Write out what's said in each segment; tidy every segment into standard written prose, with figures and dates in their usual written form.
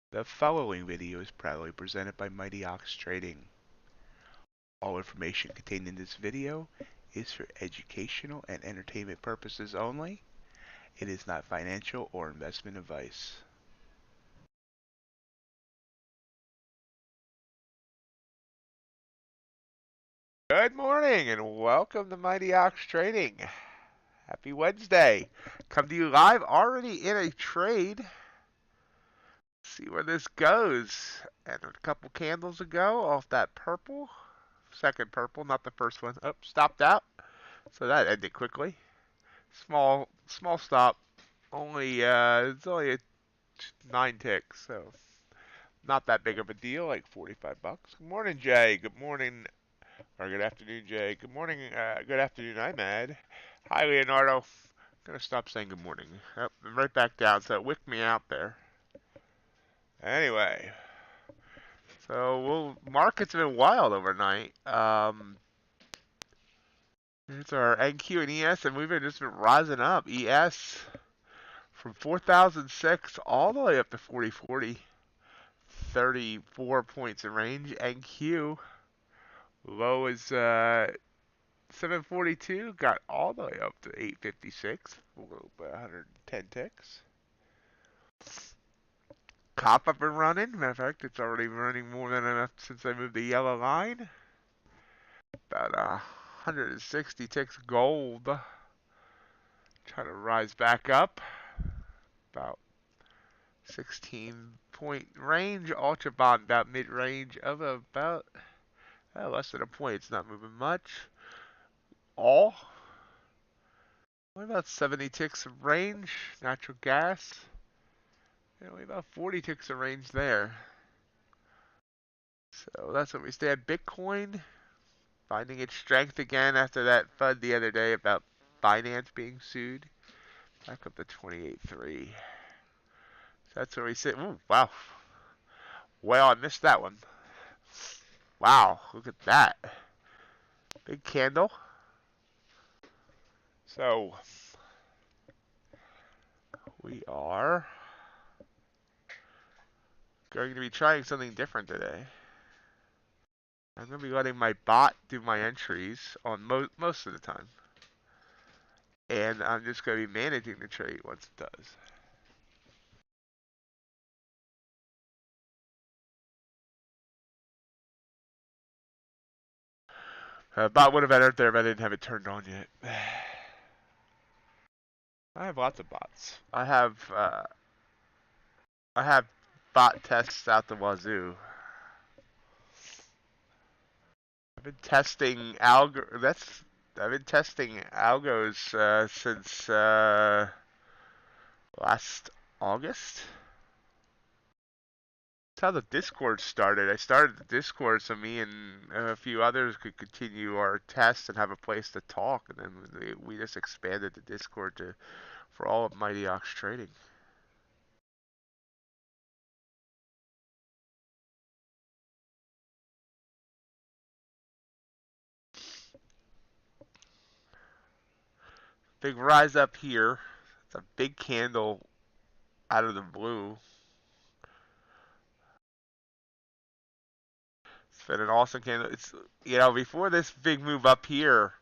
The following video is proudly presented by MightyOxTrading. All information contained in this video is for educational and entertainment purposes only. It is not financial or investment advice. Good morning and welcome to MightyOxTrading. Happy Wednesday. Come to you live already in a trade. See where this goes. And a couple candles ago off that purple. Second purple, not the first one. Oh, stopped out. So that ended quickly. Small stop. Only it's only a 9 ticks, so Not that big of a deal, like 45 bucks. Good morning, Jay. Good morning, or good afternoon, Jay. Good morning, good afternoon, Imad. Hi, Leonardo. I'm gonna stop saying good morning. Yep, I'm right back down, so it wicked me out there. Anyway, so markets have been wild overnight. It's our NQ and ES, and we've just been rising up. ES from 4,006 all the way up to 4040. 34 points in range. NQ low is 742, got all the way up to 856, a little bit 110 ticks. Cop up and running. Matter of fact, it's already running more than enough since I moved the yellow line. About 160 ticks gold. Try to rise back up. About 16-point range. Ultra bond about mid-range of about less than a point. It's not moving much. All. Only about 70 ticks of range. Natural gas. Only about 40 ticks of range there. So that's what we stay at. Bitcoin finding its strength again after that FUD the other day about Binance being sued. Back up to 28.3. So that's where we sit. Ooh, wow. Well, I missed that one. Wow, look at that. Big candle. So we are going to be trying something different today. I'm going to be letting my bot do my entries on most of the time. And I'm just going to be managing the trade once it does. Bot would have entered there, but I didn't have it turned on yet. I have lots of bots. I have bot tests out the wazoo. I've been testing algos since last August. That's how the Discord started. I started the Discord so me and a few others could continue our tests and have a place to talk, and then we just expanded the Discord for all of MightyOxTrading. Big rise up here. It's a big candle out of the blue. It's been an awesome candle. It's, before this big move up here,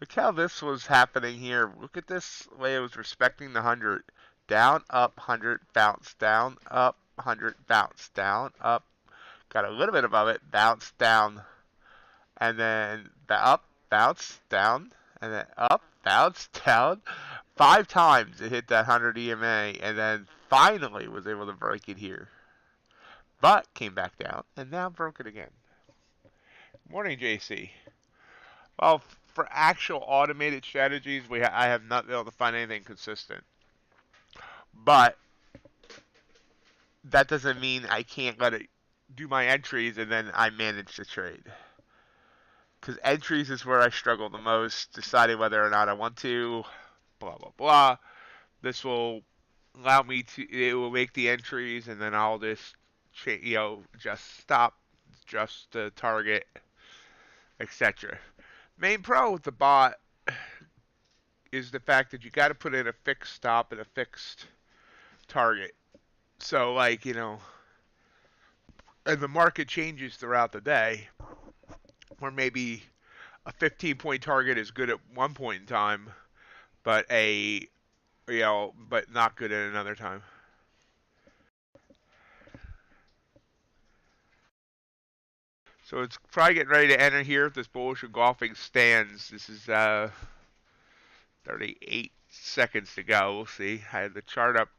look how this was happening here. Look at this way it was respecting the 100. Down, up, 100, bounce, down, up, 100, bounce, down, up. Got a little bit above it, bounce, down. And then up, bounce, down. And then up, bounce, down. 5 times it hit that 100 EMA. And then finally was able to break it here. But came back down and now broke it again. Morning, JC. Well, for actual automated strategies, I have not been able to find anything consistent. But that doesn't mean I can't let it do my entries and then I manage the trade. Because entries is where I struggle the most, deciding whether or not I want to, blah, blah, blah. This will allow me it will make the entries and then I'll just, just stop, just the target, etc. Main pro with the bot is the fact that you got to put in a fixed stop and a fixed target. So, and the market changes throughout the day, where maybe a 15-point target is good at one point in time, but but not good at another time. So it's probably getting ready to enter here if this bullish engulfing stands. This is 38 seconds to go. We'll see. I had the chart up.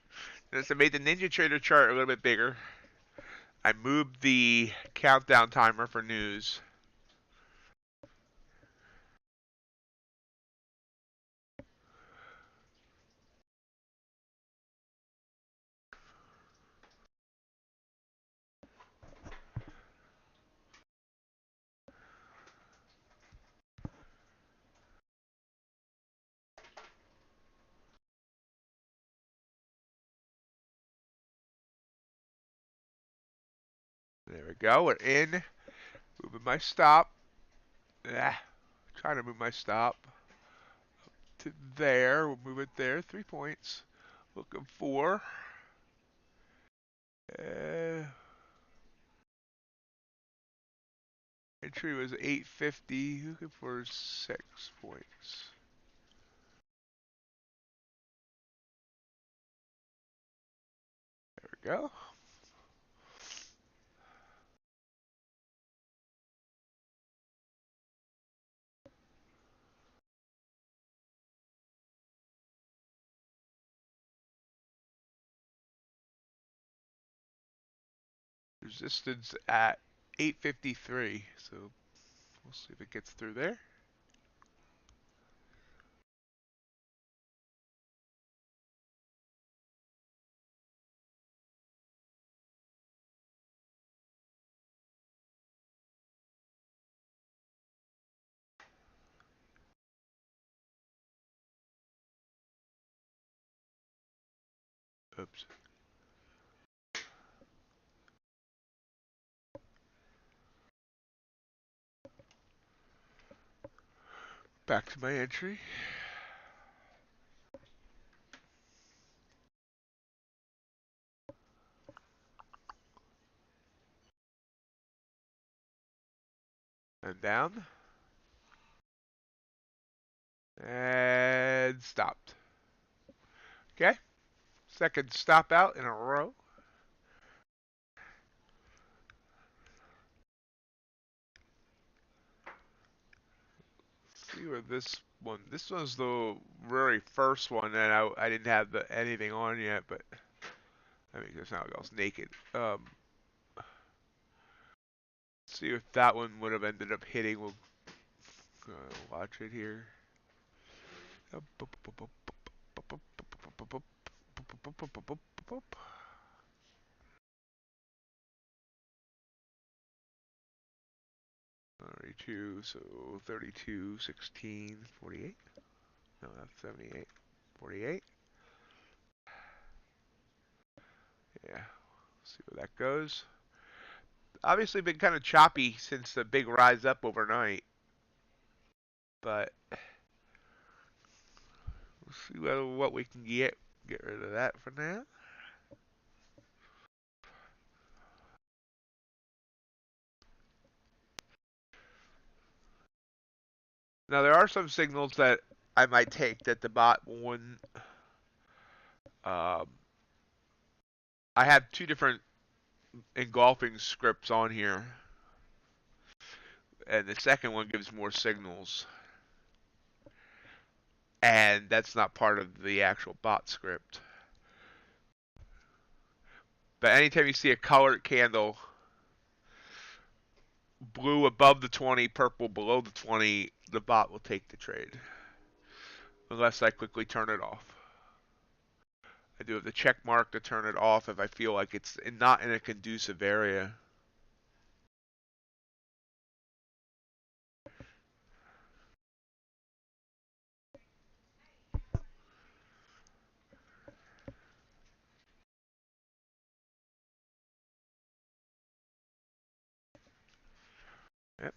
Notice I made the NinjaTrader chart a little bit bigger. I moved the countdown timer for news. There we go. We're in. Moving my stop. Trying to move my stop to there. We'll move it there. 3 points. Looking for. Entry was 850. Looking for 6 points. There we go. Resistance at 853. So we'll see if it gets through there. Oops. Back to my entry. And down. And stopped. Okay. Second stop out in a row. See where this one's the very first one, and I didn't have anything on yet, but I mean, there's not else naked. See if that one would have ended up hitting. We'll watch it here. 32, so 32, 16, 48. No, that's 78, 48. Yeah, see where that goes. Obviously been kind of choppy since the big rise up overnight, but we'll see what we can get rid of that for now. Now there are some signals that I might take that the bot wouldn't. I have 2 different engulfing scripts on here, and the second one gives more signals, and that's not part of the actual bot script. But anytime you see a colored candle, blue above the 20, purple below the 20, the bot will take the trade, unless I quickly turn it off. I do have the check mark to turn it off if I feel like it's not in a conducive area. Yep.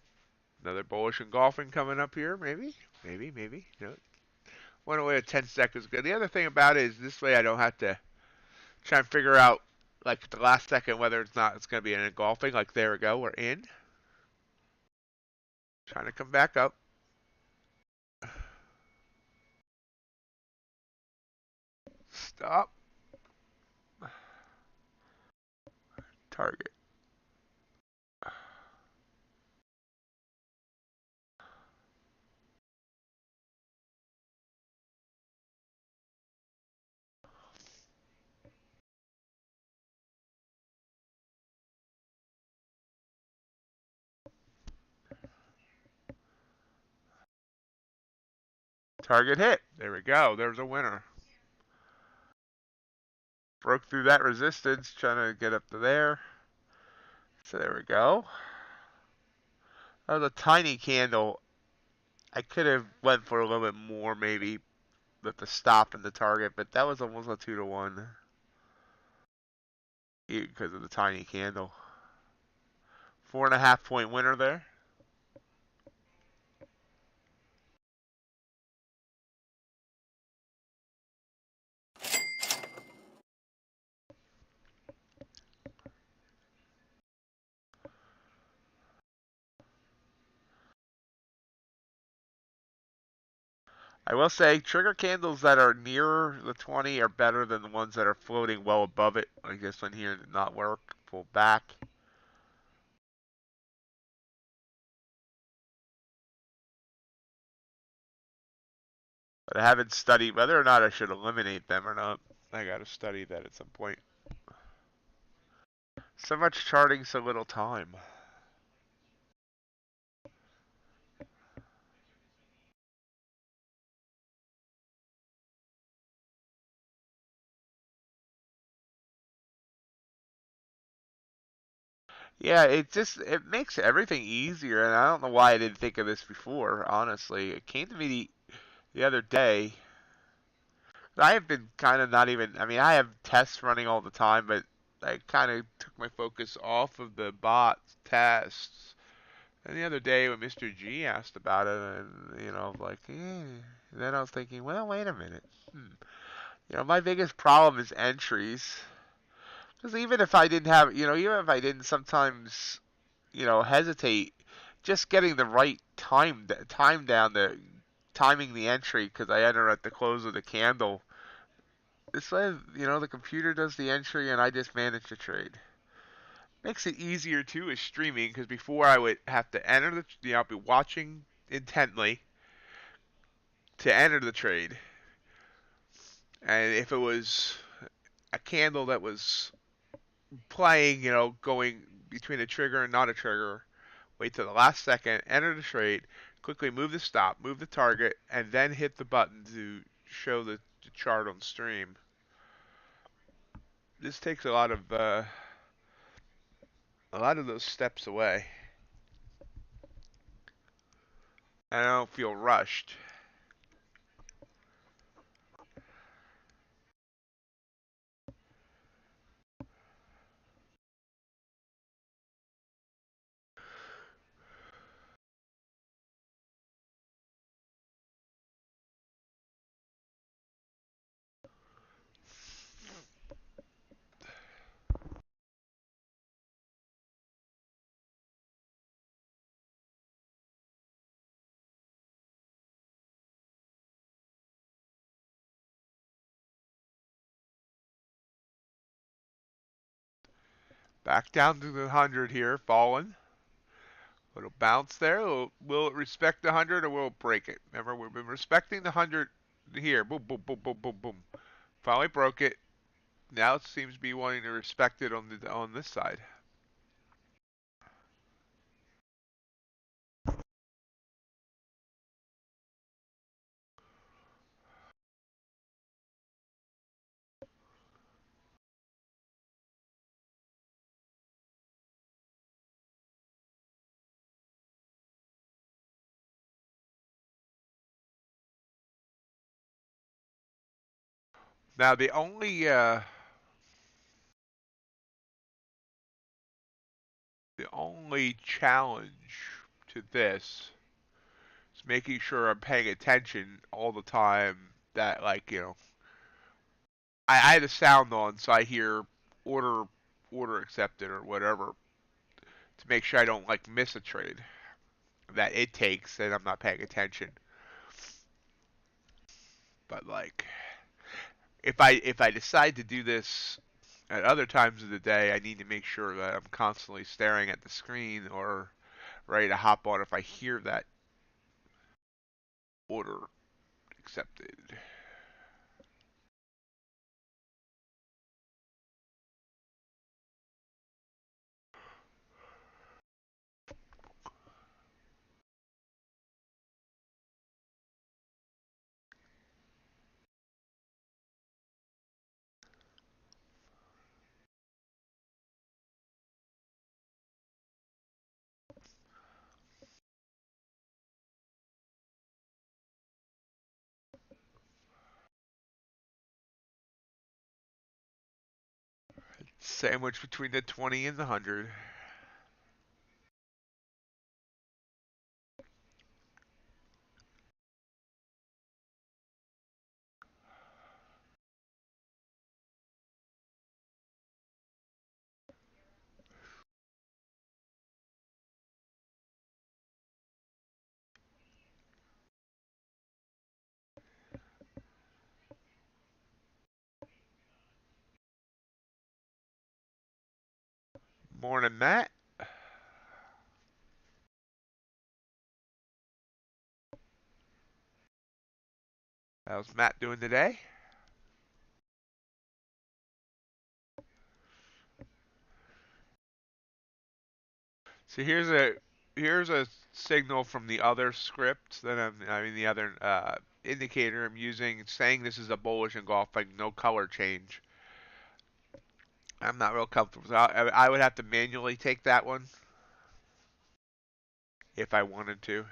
Another bullish engulfing coming up here, maybe. No. Went away at 10 seconds ago. The other thing about it is this way I don't have to try and figure out, like, at the last second whether it's going to be an engulfing. Like, there we go, we're in. Trying to come back up. Stop. Target. Target hit. There we go. There's a winner. Broke through that resistance, trying to get up to there. So there we go. That was a tiny candle. I could have went for a little bit more maybe with the stop and the target, but that was almost a 2-to-1 because of the tiny candle. 4.5 point winner there. I will say trigger candles that are near the 20 are better than the ones that are floating well above it. Like this one here did not work. Pull back. But I haven't studied whether or not I should eliminate them or not. I gotta study that at some point. So much charting, so little time. Yeah, it makes everything easier, and I don't know why I didn't think of this before. Honestly, it came to me the other day. I have been kind of not even. I mean, I have tests running all the time, but I kind of took my focus off of the bot tests. And the other day when Mr. G asked about it, and like, then I was thinking, well, wait a minute. My biggest problem is entries. Because even if I didn't have, even if I didn't sometimes, hesitate, just getting the right time down, the timing the entry, because I enter at the close of the candle. This way, the computer does the entry and I just manage the trade. Makes it easier too is streaming, because before I would have to enter I'll be watching intently to enter the trade. And if it was a candle that was playing, going between a trigger and not a trigger, wait till the last second, enter the trade, quickly move the stop, move the target, and then hit the button to show the chart on stream. This takes a lot of those steps away. And I don't feel rushed. Back down to the 100 here, fallen. It'll bounce there. Will it respect the 100 or will it break it? Remember, we've been respecting the 100 here. Boom, boom, boom, boom, boom, boom. Finally broke it. Now it seems to be wanting to respect it on this side. Now the only challenge to this is making sure I'm paying attention all the time. That like I had the sound on, so I hear order accepted or whatever to make sure I don't like miss a trade that it takes and I'm not paying attention. But like if I decide to do this at other times of the day, I need to make sure that I'm constantly staring at the screen or ready to hop on if I hear that order accepted. Sandwich between the 20 and the 100. Morning, Matt. How's Matt doing today? So here's a signal from the other script that I mean the other indicator I'm using, saying this is a bullish engulfing, no color change. I'm not real comfortable. So I would have to manually take that one if I wanted to.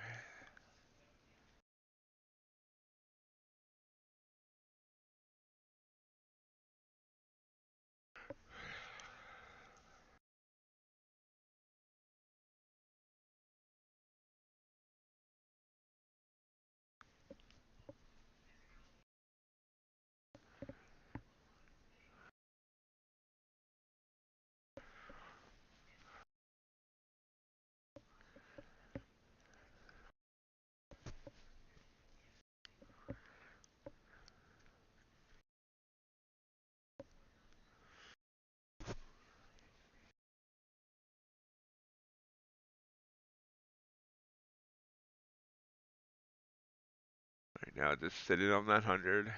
Right now, just sitting on that 100.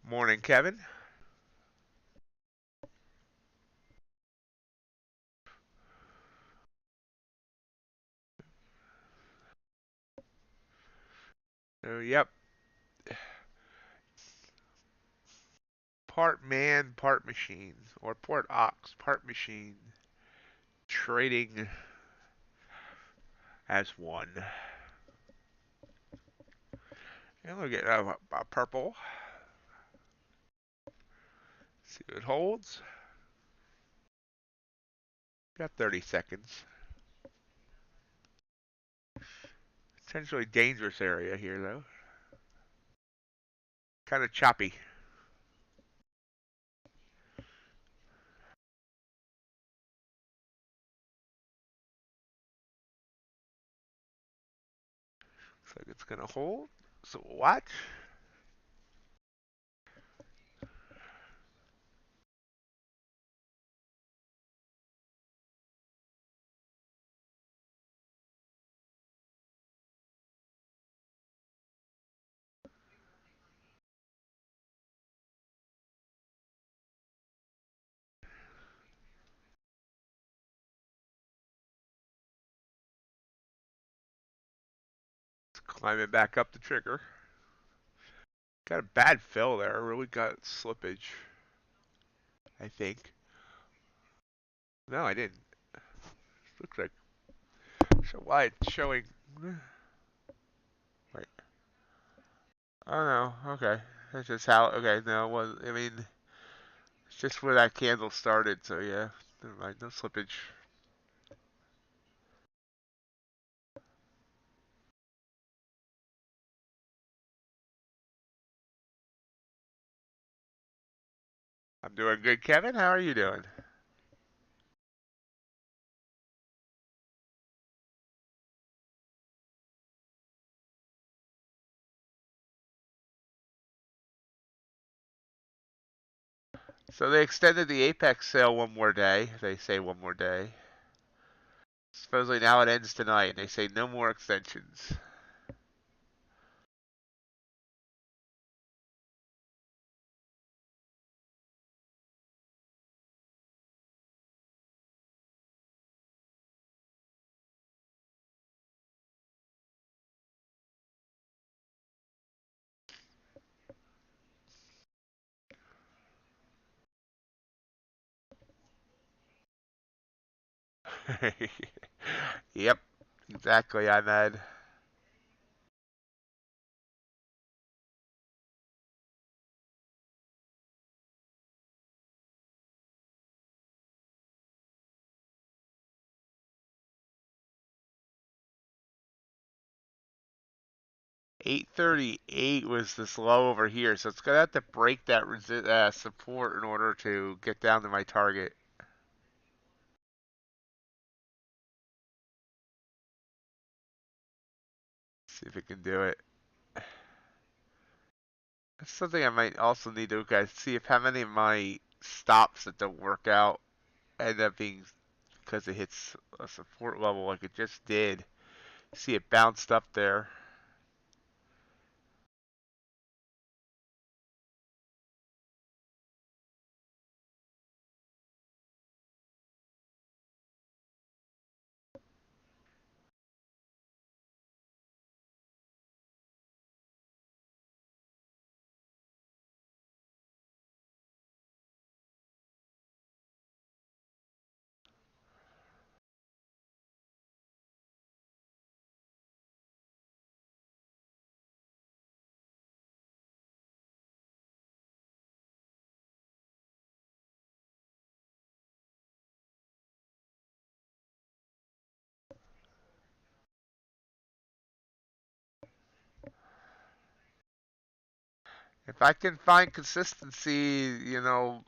Morning, Kevin. So, yep, part man, part machine, or part ox, part machine, trading as one. And we'll get a purple. See what it holds. Got 30 seconds. Potentially dangerous area here, though. Kind of choppy. Looks like it's going to hold. So watch. It's climbing back up the trigger. Got a bad fill there. Really got slippage, I think. No, I didn't. Looks like. So why it's showing. Wait. Oh no. Okay. That's just how. Okay. No. Well, I mean, it's just where that candle started. So yeah. Never mind. No slippage. I'm doing good, Kevin. How are you doing? So they extended the Apex sale one more day. They say one more day. Supposedly now it ends tonight, and they say no more extensions. Yep, exactly. I'm at 838 was this low over here, so it's gonna have to break that support in order to get down to my target. See if it can do it. That's something I might also need to look at. See if how many of my stops that don't work out end up being because it hits a support level like it just did. See it bounced up there. If I can find consistency,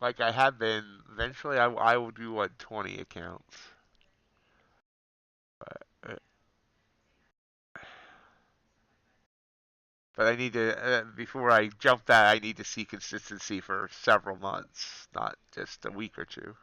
like I have been, eventually I will do what 20 accounts. But, but I need to, before I jump that, I need to see consistency for several months, not just a week or two.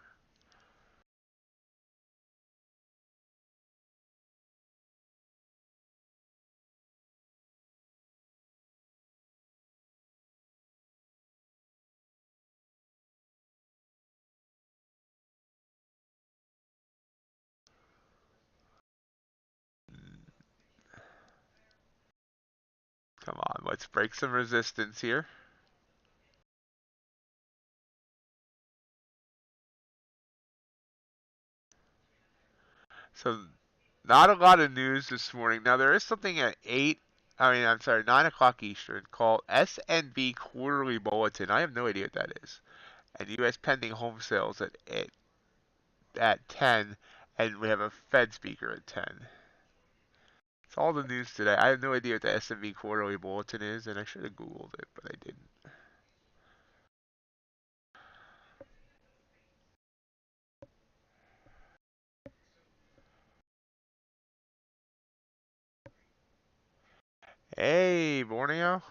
Come on, let's break some resistance here. So, not a lot of news this morning. Now, there is something at 9 o'clock Eastern called SNB Quarterly Bulletin. I have no idea what that is. And U.S. pending home sales at 10, and we have a Fed speaker at 10. It's all the news today. I have no idea what the SMB Quarterly Bulletin is, and I should have Googled it, but I didn't. Hey, Borneo.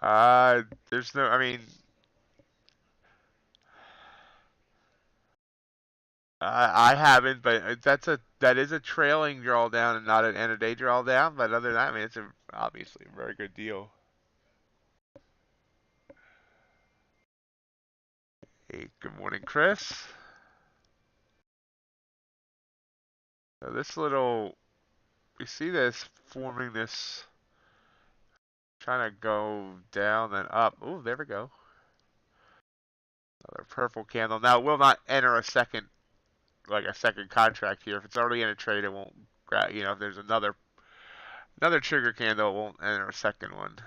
There's no, I mean, I haven't, but that is a trailing drawdown and not an end of day drawdown. But other than that, I mean, it's obviously a very good deal. Hey, good morning, Chris. So we see this forming this, trying to go down and up. Oh, there we go. Another purple candle. Now, it will not enter a second contract here. If it's already in a trade, it won't grab. If there's another trigger candle, it won't enter a second one.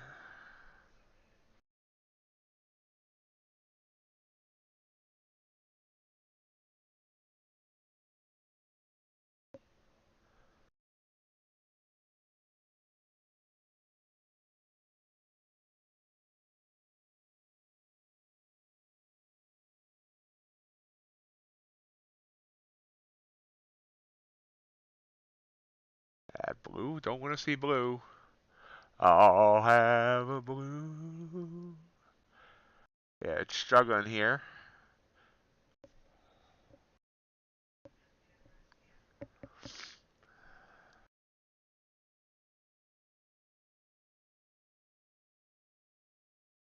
Blue, don't want to see blue. I'll have a blue. Yeah, it's struggling here.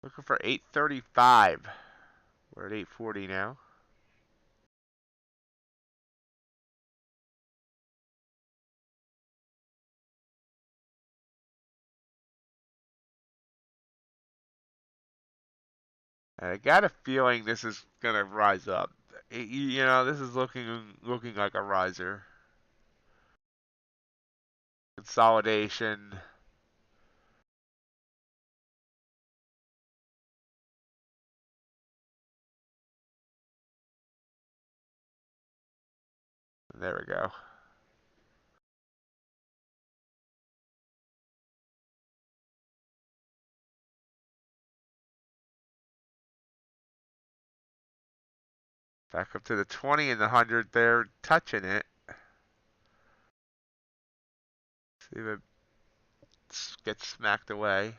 Looking for 835. We're at 840 now. I got a feeling this is gonna rise up. This is looking like a riser. Consolidation. There we go. Back up to the 20 and the 100 there, touching it. See if it gets smacked away.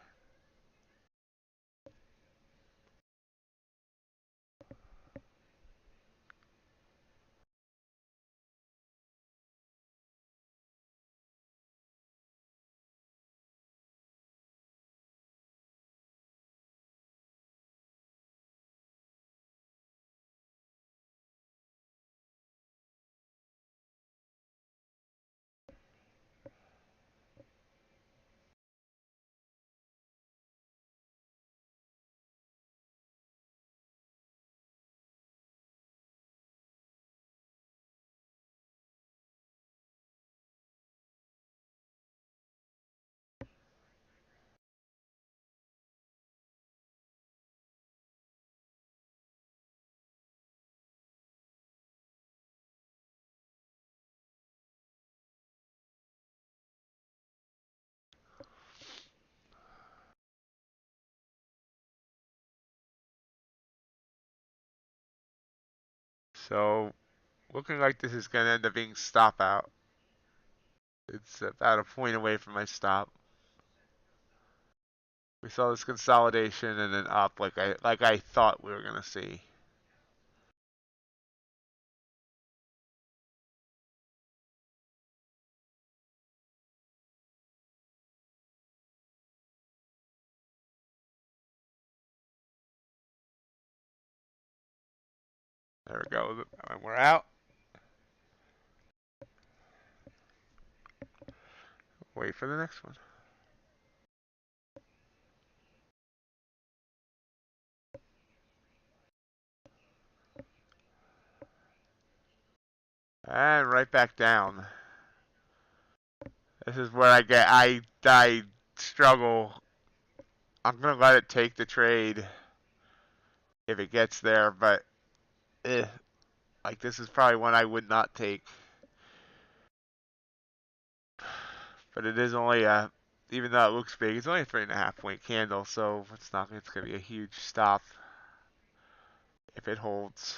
So looking like this is going to end up being stop out. It's about a point away from my stop. We saw this consolidation and then up like I thought we were going to see. There we go. And we're out. Wait for the next one. And right back down. This is where I struggle. I'm gonna let it take the trade if it gets there, but like this is probably one I would not take. But it is only a, even though it looks big, it's only a 3.5 point candle, so it's gonna be a huge stop if it holds.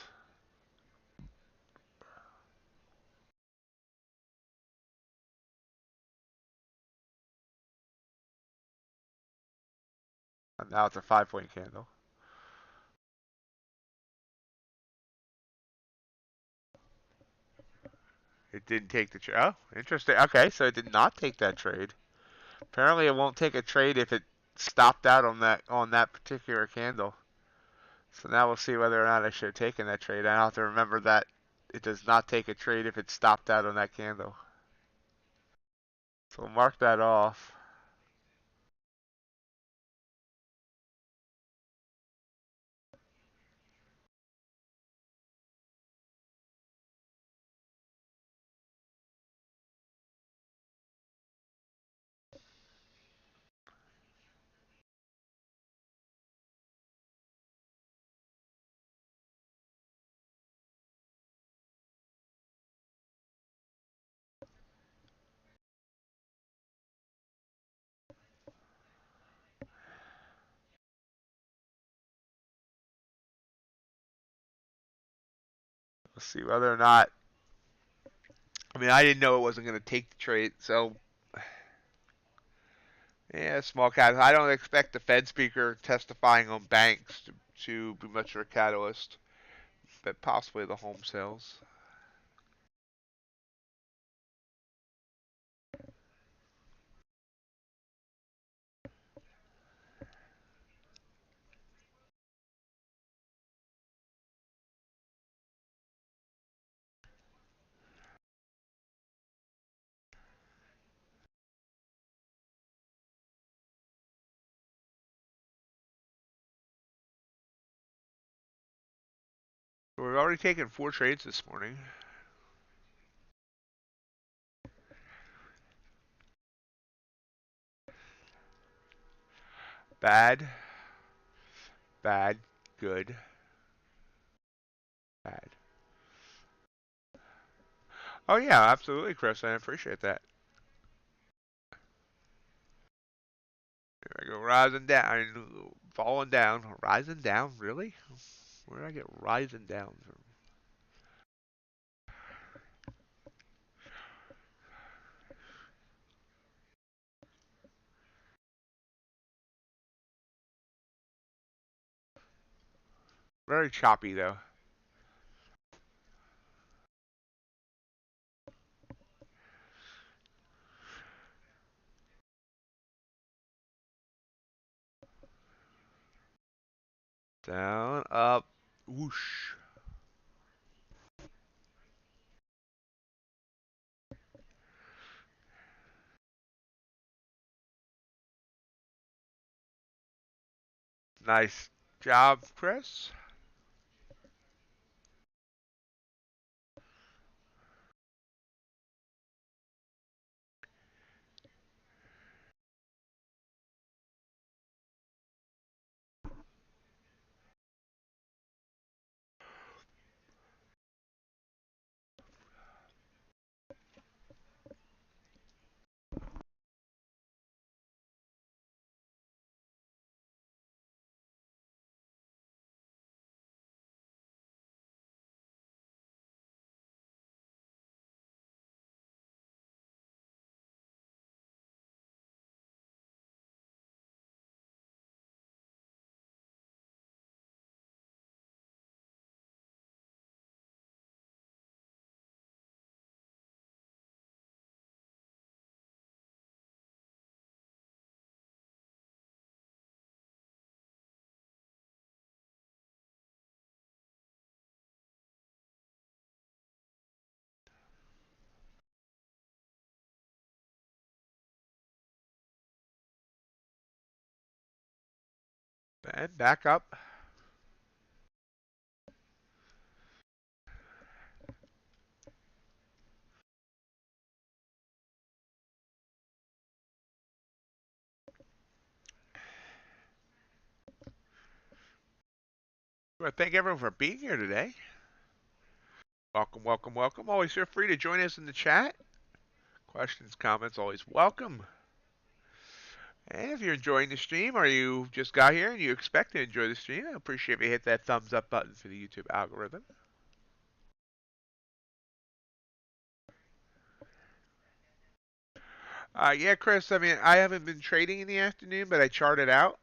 And now it's a 5 point candle. It didn't take the trade. Oh, interesting. Okay, so it did not take that trade. Apparently, it won't take a trade if it stopped out on that particular candle. So now we'll see whether or not I should have taken that trade. I have to remember that it does not take a trade if it stopped out on that candle. So we'll mark that off. We'll see whether or not. I mean, I didn't know it wasn't going to take the trade, so yeah, small cap. I don't expect the Fed speaker testifying on banks to be much of a catalyst, but possibly the home sales. We've already taken 4 trades this morning. Bad, bad, good, bad. Oh yeah, absolutely, Chris. I appreciate that. Here I go, rising down, falling down, rising down. Really? Where did I get rising down from? Very choppy though. Down, up, whoosh. Nice job, Chris. And back up. Well, thank everyone for being here today. Welcome, welcome, welcome. Always feel free to join us in the chat. Questions, comments, always welcome. And if you're enjoying the stream or you just got here and you expect to enjoy the stream, I appreciate if you hit that thumbs up button for the YouTube algorithm. Yeah, Chris, I mean, I haven't been trading in the afternoon, but I charted out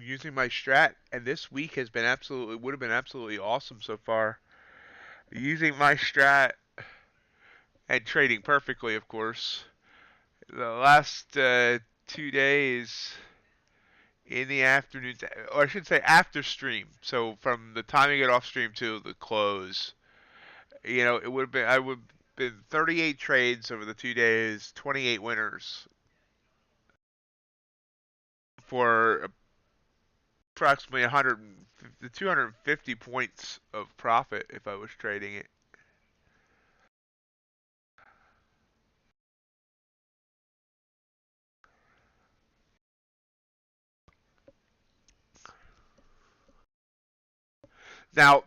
using my strat, and this week has been would have been absolutely awesome so far. Using my strat and trading perfectly, of course. The last 2 days in the afternoons, or I should say after stream. So from the time you get off stream to the close, it would have been I would have been 38 trades over the 2 days, 28 winners for approximately 250 points of profit if I was trading it. Now,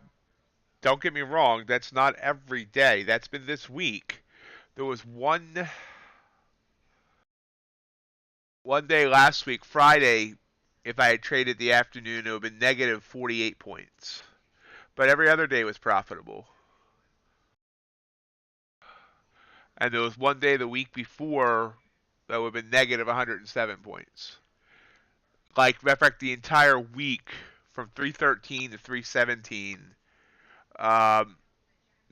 don't get me wrong, that's not every day. That's been this week. There was one day last week, Friday, if I had traded the afternoon, it would have been negative 48 points. But every other day was profitable. And there was one day the week before that would have been negative 107 points. Like, matter of fact, the entire week from 313 to 317, the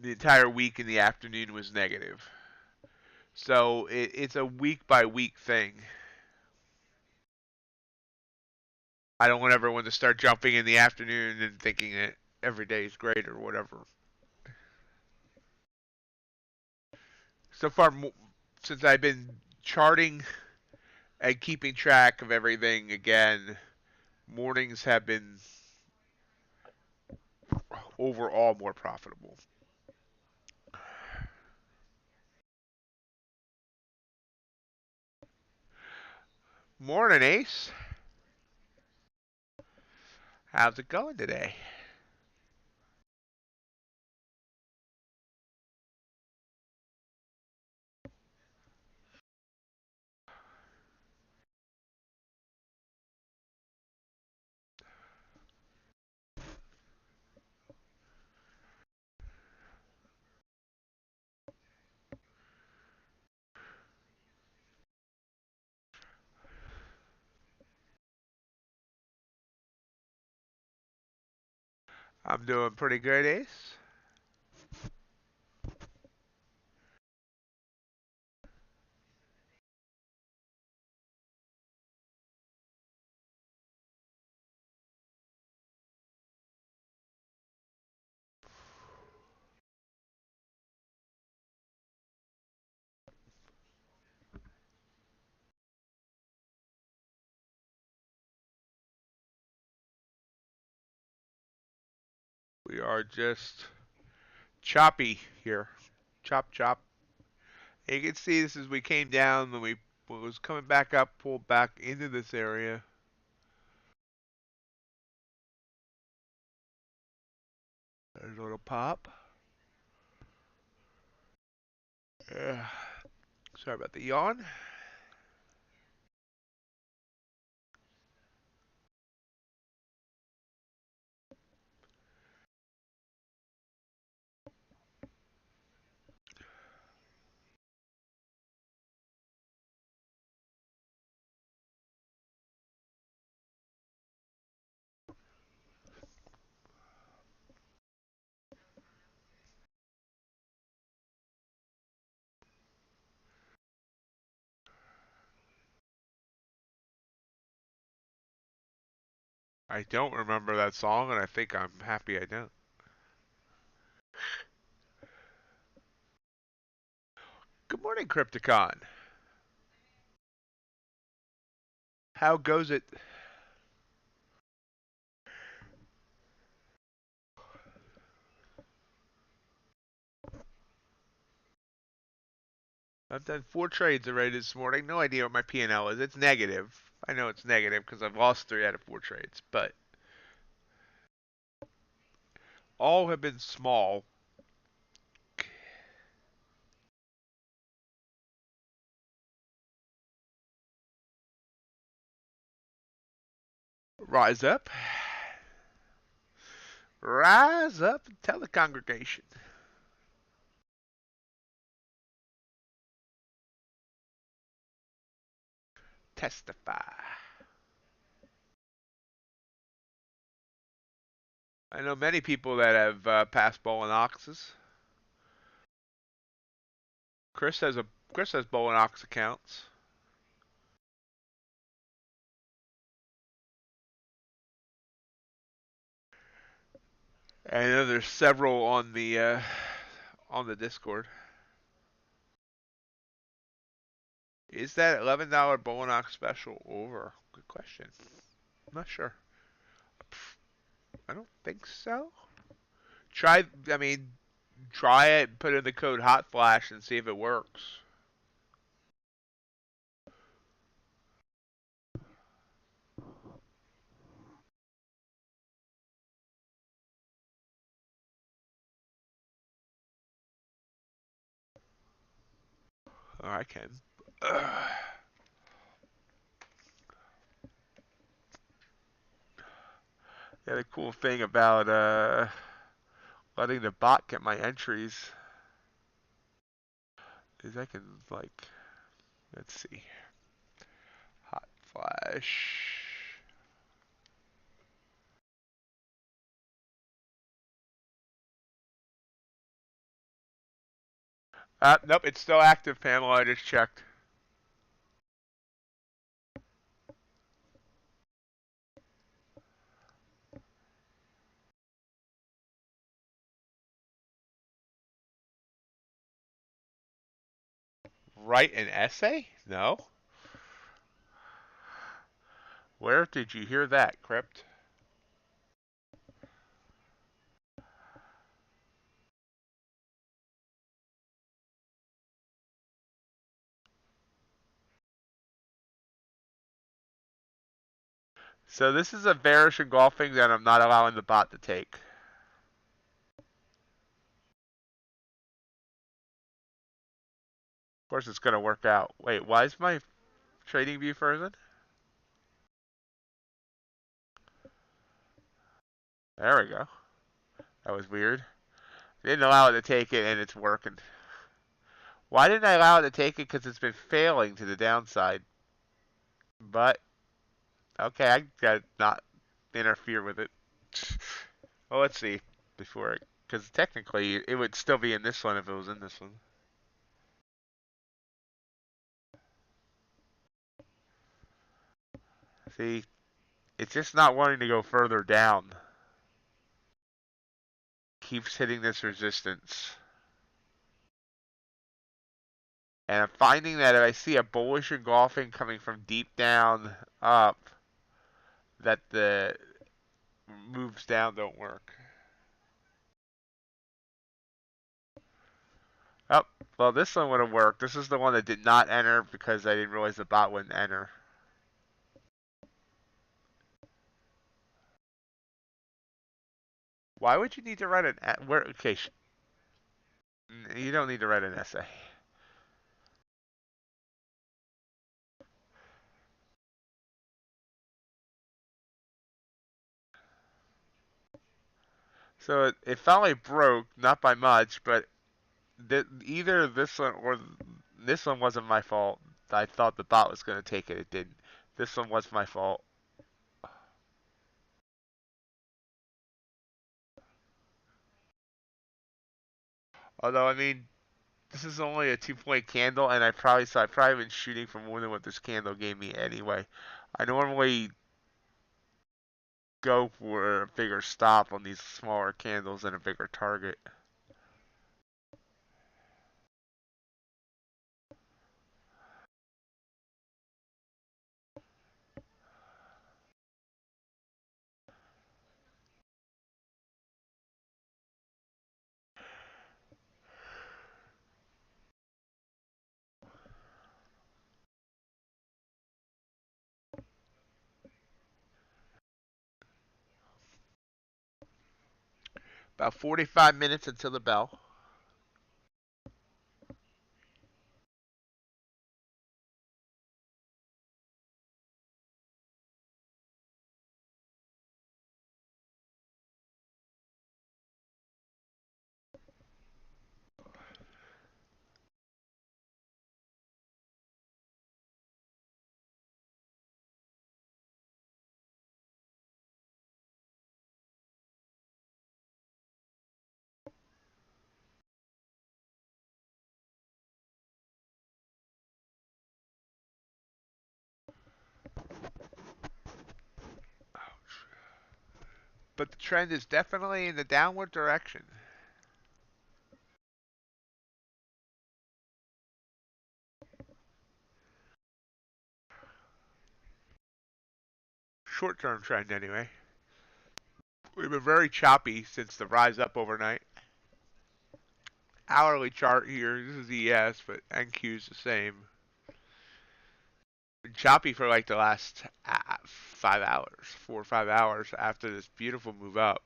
entire week in the afternoon was negative. So it's a week by week thing. I don't want everyone to start jumping in the afternoon and thinking that every day is great or whatever. So far, since I've been charting and keeping track of everything again, mornings have been overall more profitable. Morning, Ace. How's it going today? I'm doing pretty good, Ace. We are just choppy here. Chop, chop. And you can see this as we came down, then we was coming back up, pulled back into this area. There's a little pop. Sorry about the yawn. I don't remember that song, and I think I'm happy I don't. Good morning, Crypticon. How goes it? I've done 4 trades already this morning. No idea what my P&L is. It's negative. I know it's negative because I've lost 3 out of 4 trades, but all have been small. Rise up. Rise up and tell the congregation. Testify. I know many people that have passed Bow and Oxes. Chris has Bow and Ox accounts. And I know there's several on the Discord. Is that $11 Bow and Ox special over? Good question. I'm not sure. I don't think so. I mean, try it, put in the code HOTFLASH and see if it works. Oh, I can. Yeah, the cool thing about letting the bot get my entries is I can, like, let's see, hot flash. Nope, it's still active, Pamela. I just checked. Write an essay? No. Where did you hear that, Crypt? So this is a bearish engulfing that I'm not allowing the bot to take. Of course, it's going to work out. Wait, why is my trading view frozen? There we go. That was weird. Didn't allow it to take it, and it's working. Why didn't I allow it to take it? Because it's been failing to the downside. But, okay, I got not interfere with it. Well, let's see. Before it, because technically it would still be in this one if it was in this one. See, it's just not wanting to go further down. Keeps hitting this resistance. And I'm finding that if I see a bullish engulfing coming from deep down up, that the moves down don't work. Oh, well, this one would have worked. This is the one that did not enter because I didn't realize the bot wouldn't enter. Why would you need to write an okay? You don't need to write an essay. So it finally broke, not by much, but either this one or this one wasn't my fault. I thought the bot was going to take it. It didn't. This one was my fault. Although, I mean, this is only a 2-point candle, and I've probably been shooting for more than what this candle gave me anyway. I normally go for a bigger stop on these smaller candles and a bigger target. About 45 minutes until the bell. But the trend is definitely in the downward direction. Short-term trend, anyway. We've been very choppy since the rise up overnight. Hourly chart here, this is ES, but NQ is the same. Been choppy for like the last 5 hours, 4 or 5 hours after this beautiful move up.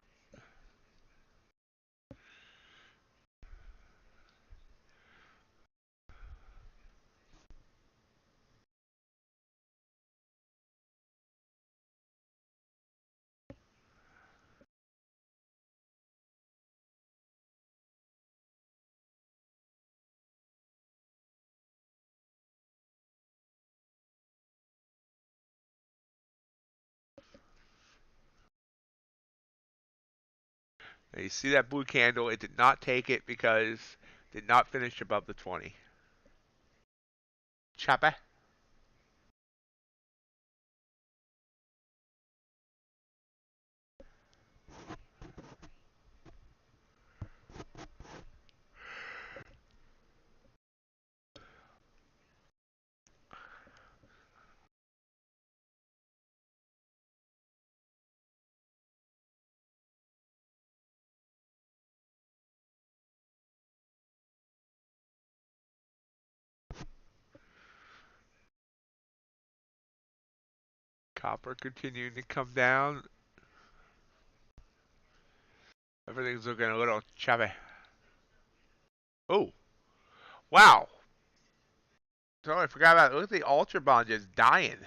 Now you see that blue candle, it did not take it because it did not finish above the 20. Choppy. Copper continuing to come down. Everything's looking a little choppy. Oh, wow. So I forgot about it. Look at the Ultra Bond just dying.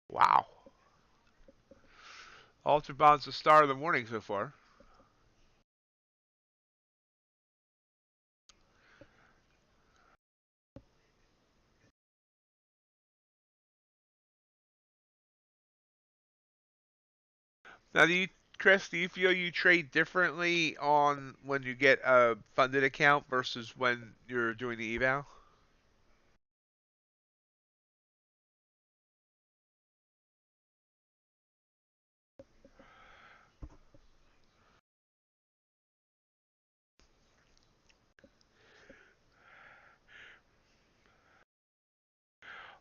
Wow. Ultra Bond's the star of the morning so far. Now, Chris, do you feel you trade differently on when you get a funded account versus when you're doing the eval?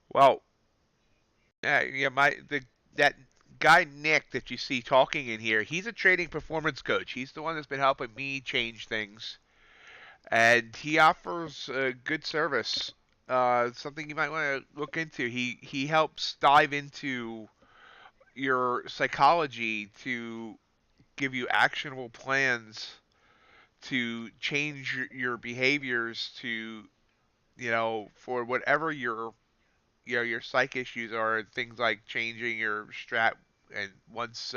Well, yeah, that guy Nick that you see talking in here, he's a trading performance coach. He's the one that's been helping me change things, and he offers a good service. Something you might want to look into. He helps dive into your psychology to give you actionable plans to change your behaviors to for whatever your psych issues are, things like changing your strat and once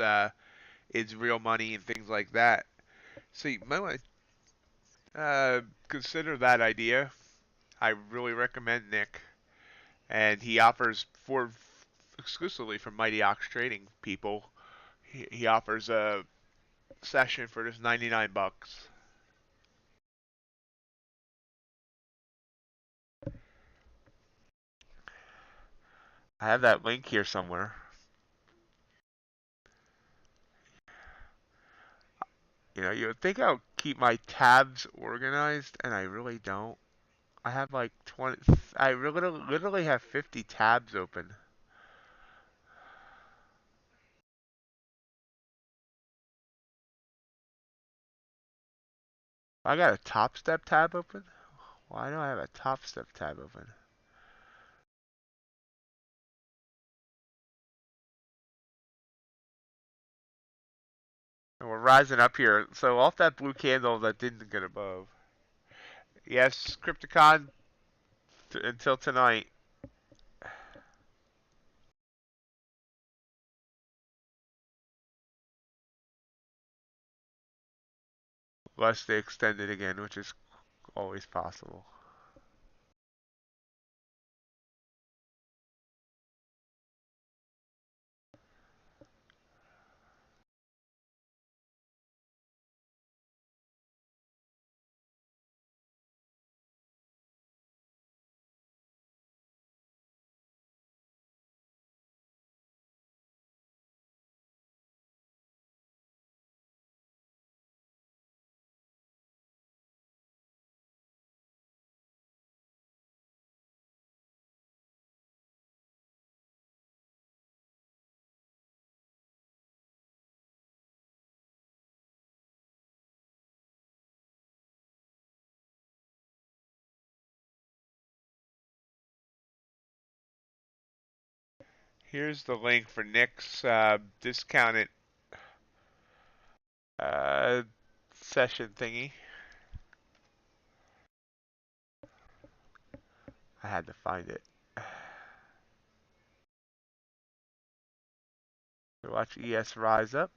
it's real money and things like that. So you might want to consider that idea. I really recommend Nick, and he offers for exclusively for MightyOxTrading people. He offers a session for just 99 bucks. I have that link here somewhere. You would think I'll keep my tabs organized, and I really don't. I have like 20. I literally have 50 tabs open. I got a Top Step tab open. Why do I have a Top Step tab open? And we're rising up here. So off that blue candle that didn't get above. Yes, Crypticon until tonight. Unless they extend it again, which is always possible. Here's the link for Nick's discounted uh, session thingy. I had to find it. So watch ES rise up.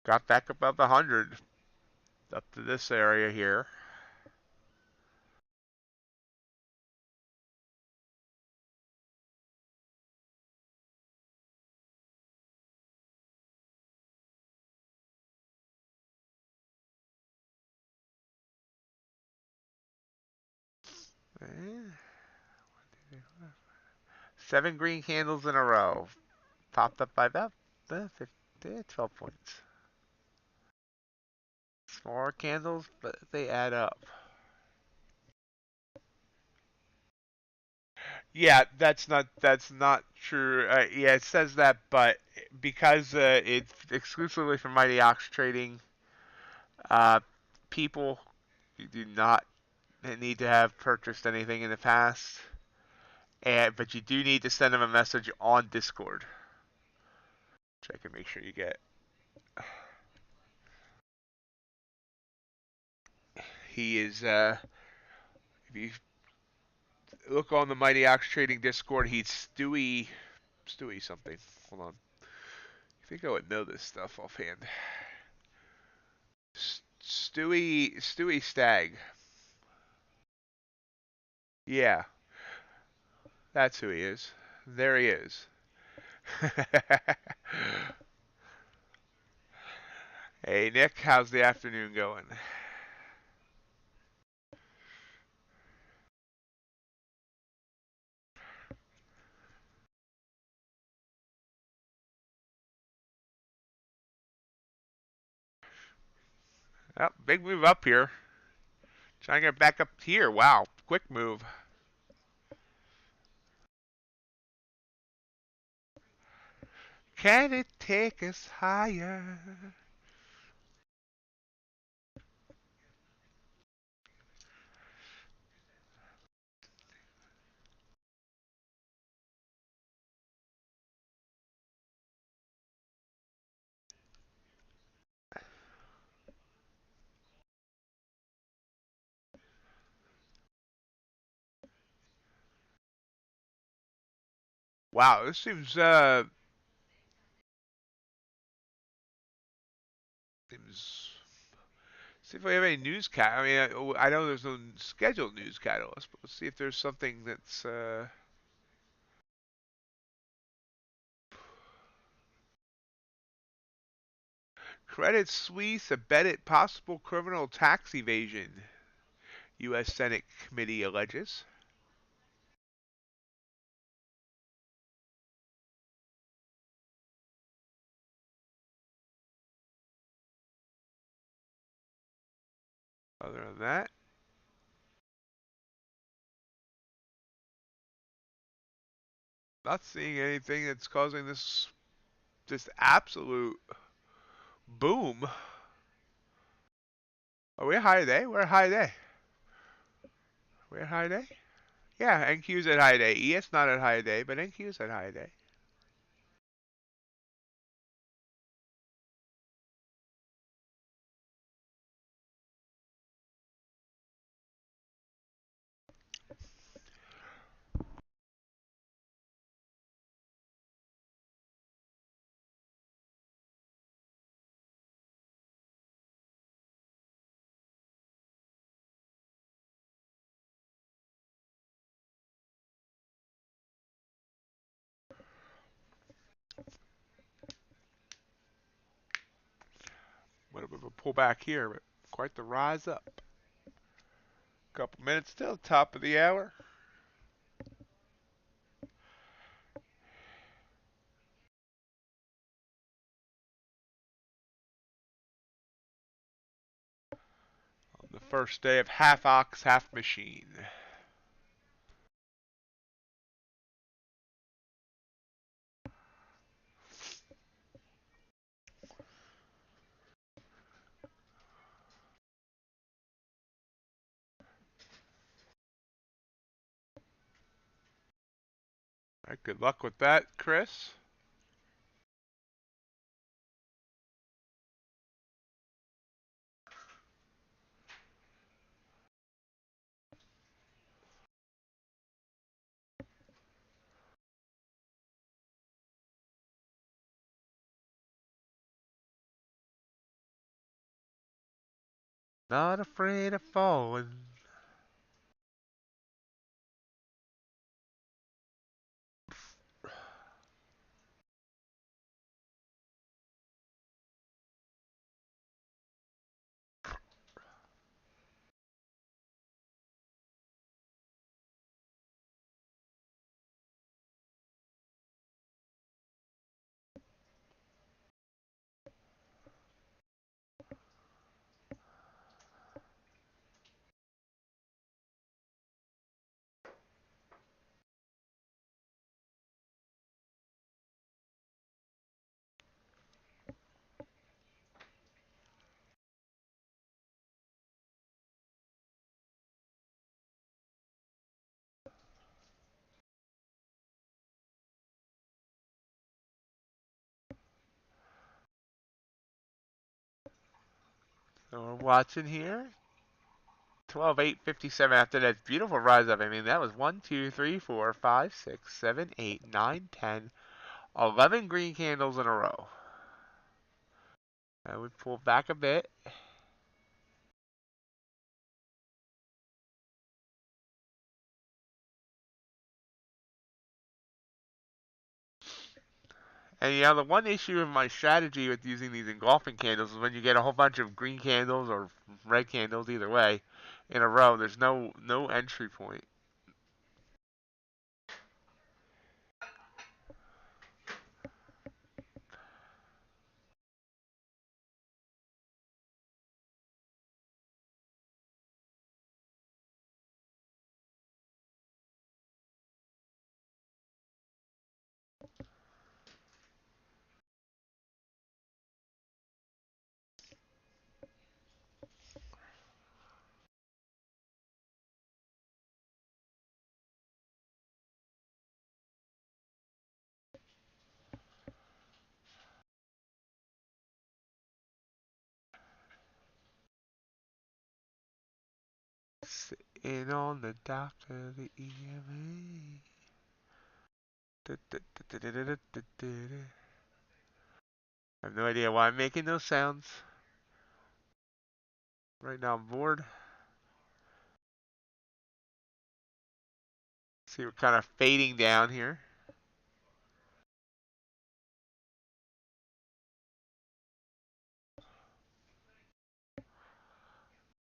Got back above 100. Up to this area here. Eh, 7 green candles in a row. Popped up by about 12 points. Smaller candles, but they add up. Yeah, that's not true. Yeah, it says that, but because it's exclusively for MightyOxTrading, uh, people do not need to have purchased anything in the past, but you do need to send them a message on Discord, which I can make sure you get. He is, if you look on the MightyOxTrading Discord, he's Stewie something. Hold on. I think I would know this stuff offhand. Stewie Stag. Yeah, that's who he is. There he is. Hey Nick, how's the afternoon going? Oh, big move up here. Trying to get back up here. Wow, quick move. Can it take us higher? Wow, this seems. See if we have any news I mean, I know there's no scheduled news catalyst, but let's see if there's something that's. Credit Suisse abetted possible criminal tax evasion. U.S. Senate committee alleges. Other than that, not seeing anything that's causing this just absolute boom. Are we high day? We're high day. We're high day? Yeah, NQ's at high day. ES not at high day, but NQ's at high day. A little bit of a pullback here, but quite the rise up. Couple minutes till top of the hour. On the first day of half ox, half machine. All right, good luck with that, Chris. Not afraid of falling. So we're watching here. 12:8:57 after that beautiful rise up. I mean, that was 1, 2, 3, 4, 5, 6, 7, 8, 9, 10, 11 green candles in a row. And we pull back a bit. And you know, the one issue of my strategy with using these engulfing candles is when you get a whole bunch of green candles or red candles, either way, in a row, there's no entry point. Sitting on the dock of the EMA. I have no idea why I'm making those sounds. Right now I'm bored. See, we're kind of fading down here.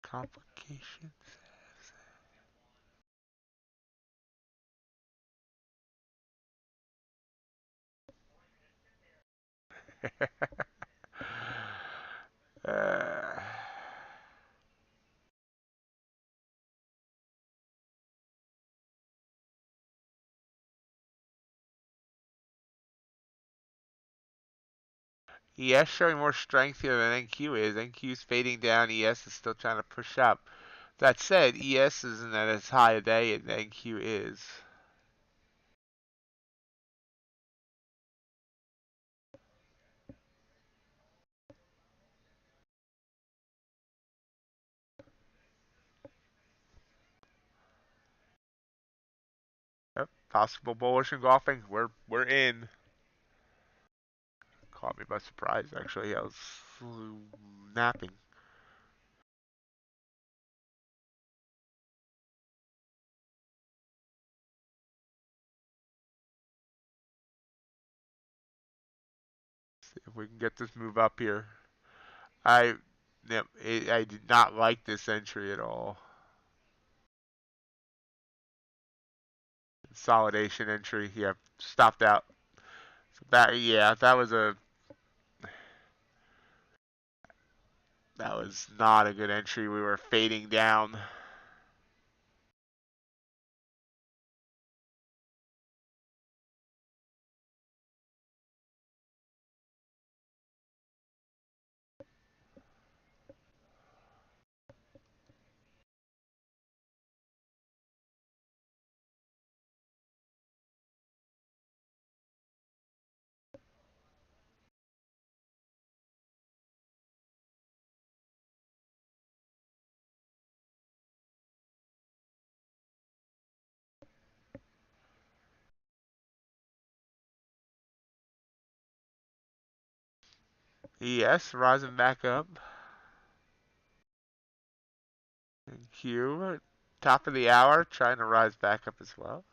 Complications. uh, ES showing more strength here than NQ is. NQ is fading down. ES is still trying to push up. That said, ES isn't at as high a day as NQ is. Yep, possible bullish engulfing. We're in. Caught me by surprise, actually. I was napping. See if we can get this move up here. I, yep, I did not like this entry at all. Consolidation entry. Yep, stopped out. So yeah, that was not a good entry. We were fading down. ES rising back up. And Q, top of the hour, trying to rise back up as well.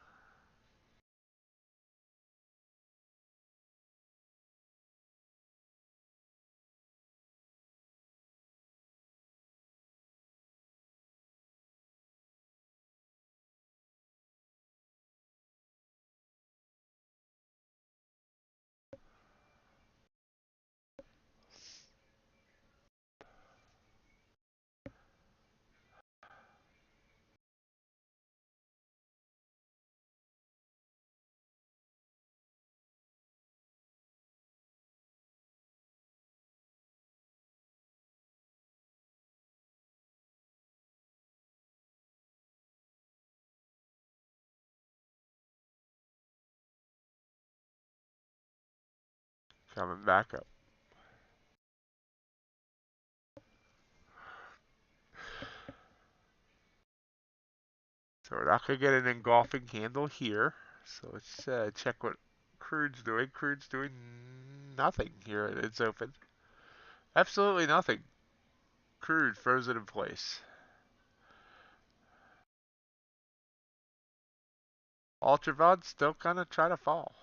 Coming back up. So we're not going to get an engulfing candle here. So let's check what crude's doing. Crude's doing nothing here. It's open. Absolutely nothing. Crude frozen in place. Ultravod still kind of trying to fall.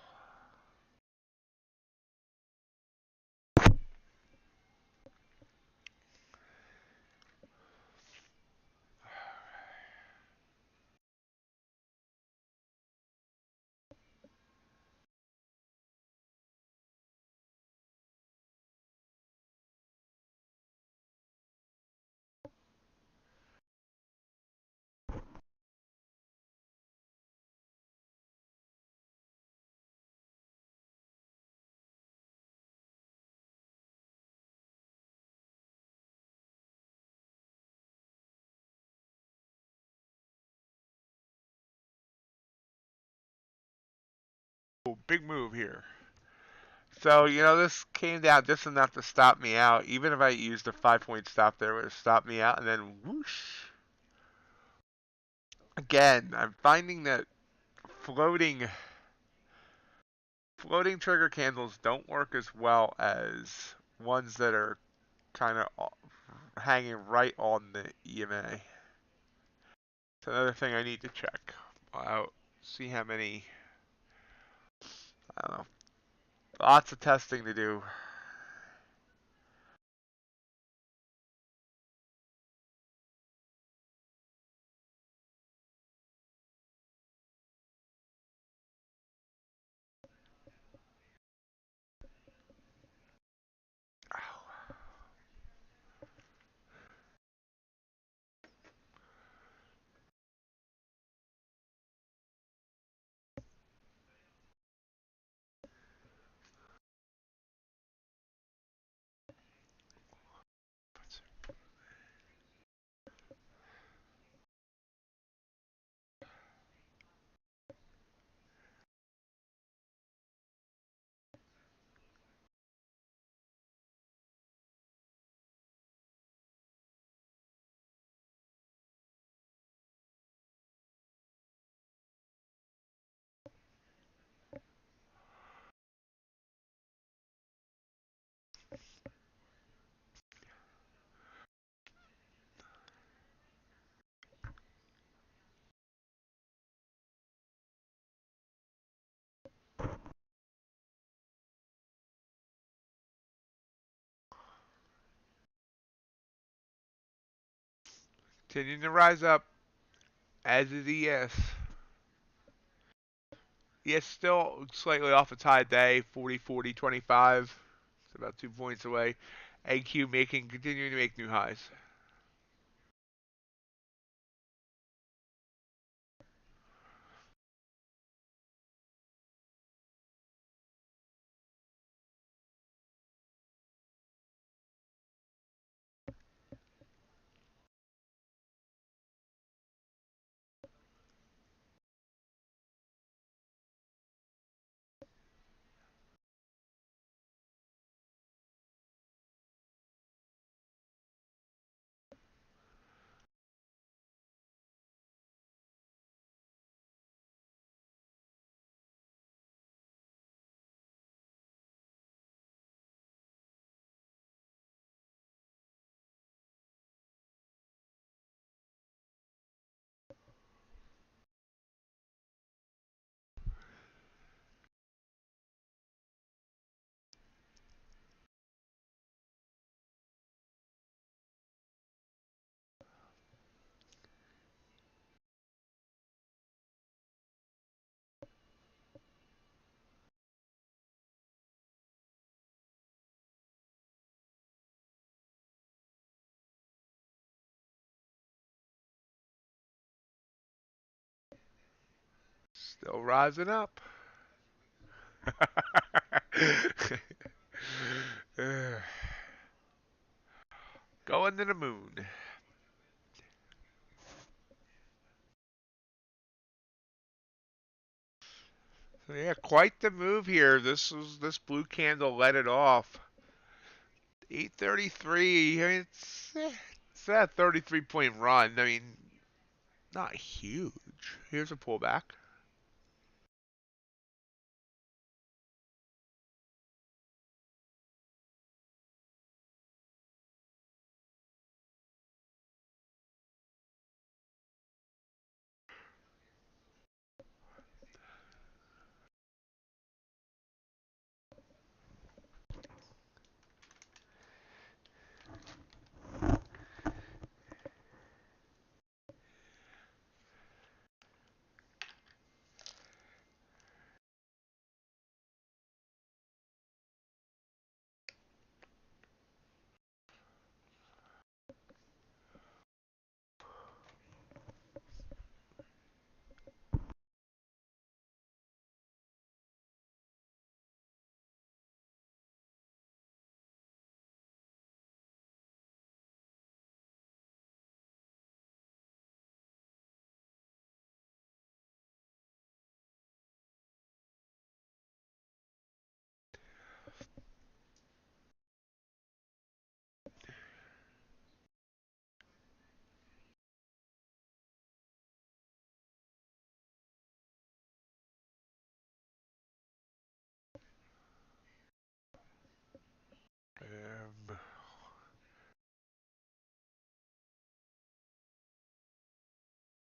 Oh, big move here. So, this came down just enough to stop me out. Even if I used a 5-point stop there, it would have stopped me out. And then whoosh. Again, I'm finding that floating trigger candles don't work as well as ones that are kind of hanging right on the EMA. It's another thing I need to check. I'll see how many, I don't know, lots of testing to do. Continuing to rise up, as is ES. ES still slightly off its high day, 40, 40, 25. It's about 2 points away. AQ continuing to make new highs. Still rising up. Going to the moon. So yeah, quite the move here. This blue candle let it off. 833. I mean, it's a 33-point run. I mean, not huge. Here's a pullback.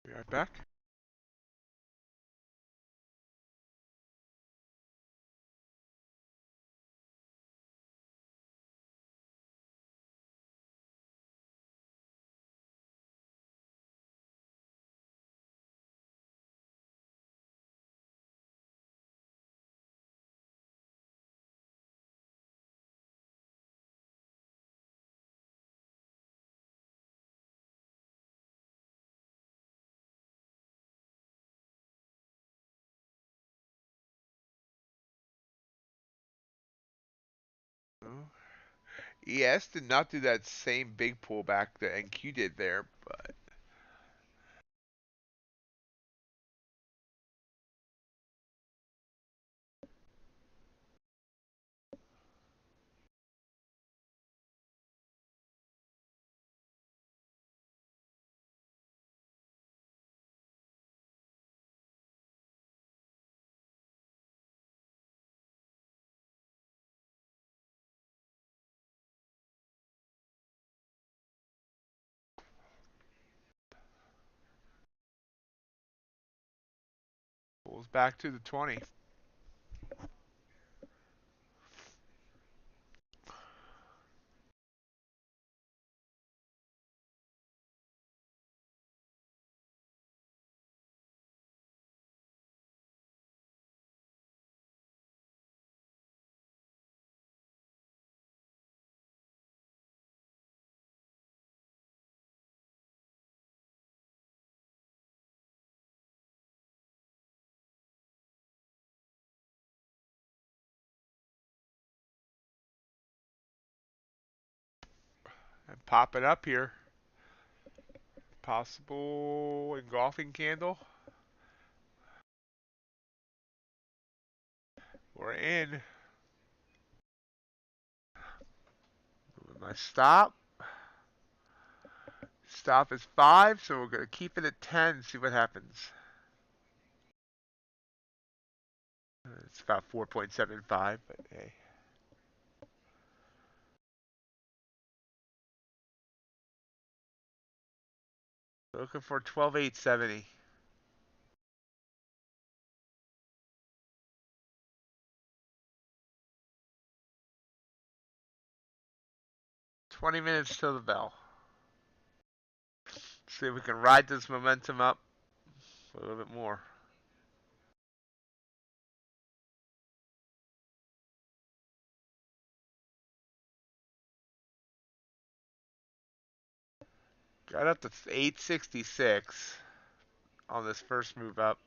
Be right back. ES did not do that same big pullback that NQ did there, but pulls back to the 20. And popping up here. Possible engulfing candle. We're in. Moving my stop. Stop is 5, so we're going to keep it at 10, see what happens. It's about 4.75, but hey. Looking for 12,870. $20 till the bell. See if we can ride this momentum up a little bit more. Got up to 866 on this first move up.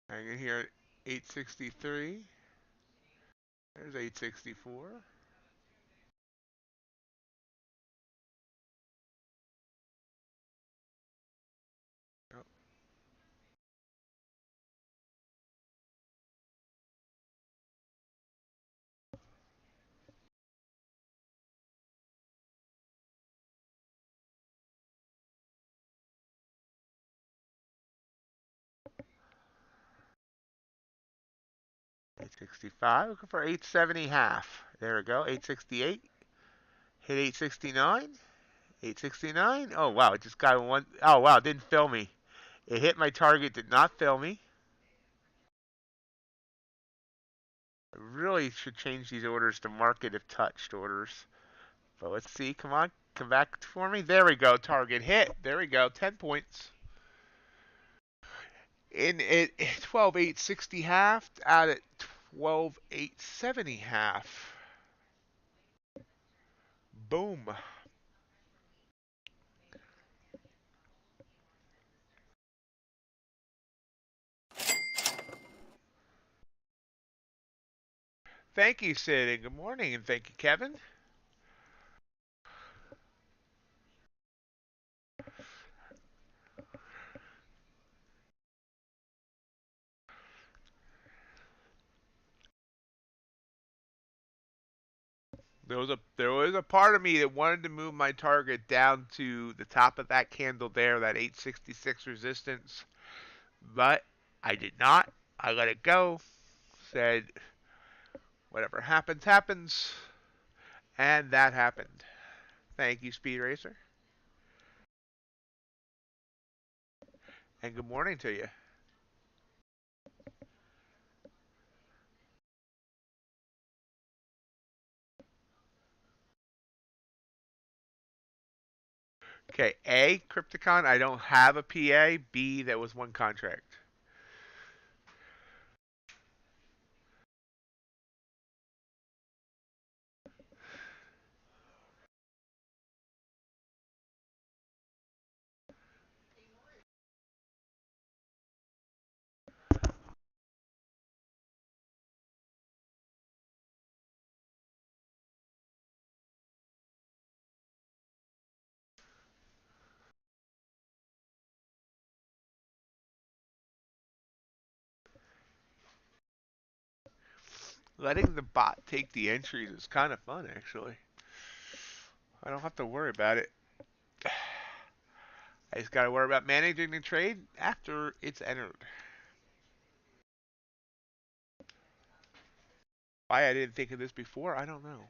Hanging here at 863. There's 864. Yep. 865. Looking for 870 half. There we go. 868. Hit 869. 869. Oh wow, it just got one. Oh wow, it didn't fill me. It hit my target, did not fill me. I really should change these orders to market if touched orders. But let's see. Come on. Come back for me. There we go. Target hit. There we go. 10 points. In at 12,860 half, out at 12,870 half. Boom. Thank you, Sid, and good morning, and thank you, Kevin. There was a part of me that wanted to move my target down to the top of that candle there, that 866 resistance, but I did not. I let it go. Said whatever happens, happens, and that happened. Thank you, Speed Racer, and good morning to you. Okay, A, Crypticon, I don't have a PA. B, that was one contract. Letting the bot take the entries is kind of fun, actually. I don't have to worry about it. I just got to worry about managing the trade after it's entered. Why I didn't think of this before, I don't know.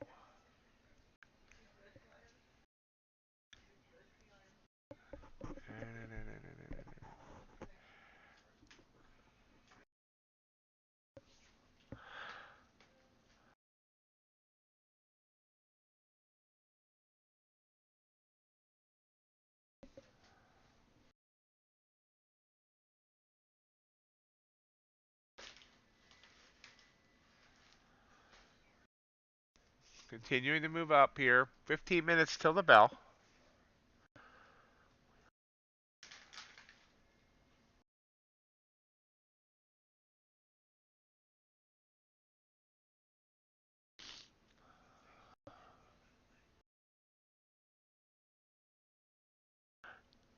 Continuing to move up here. 15 minutes till the bell.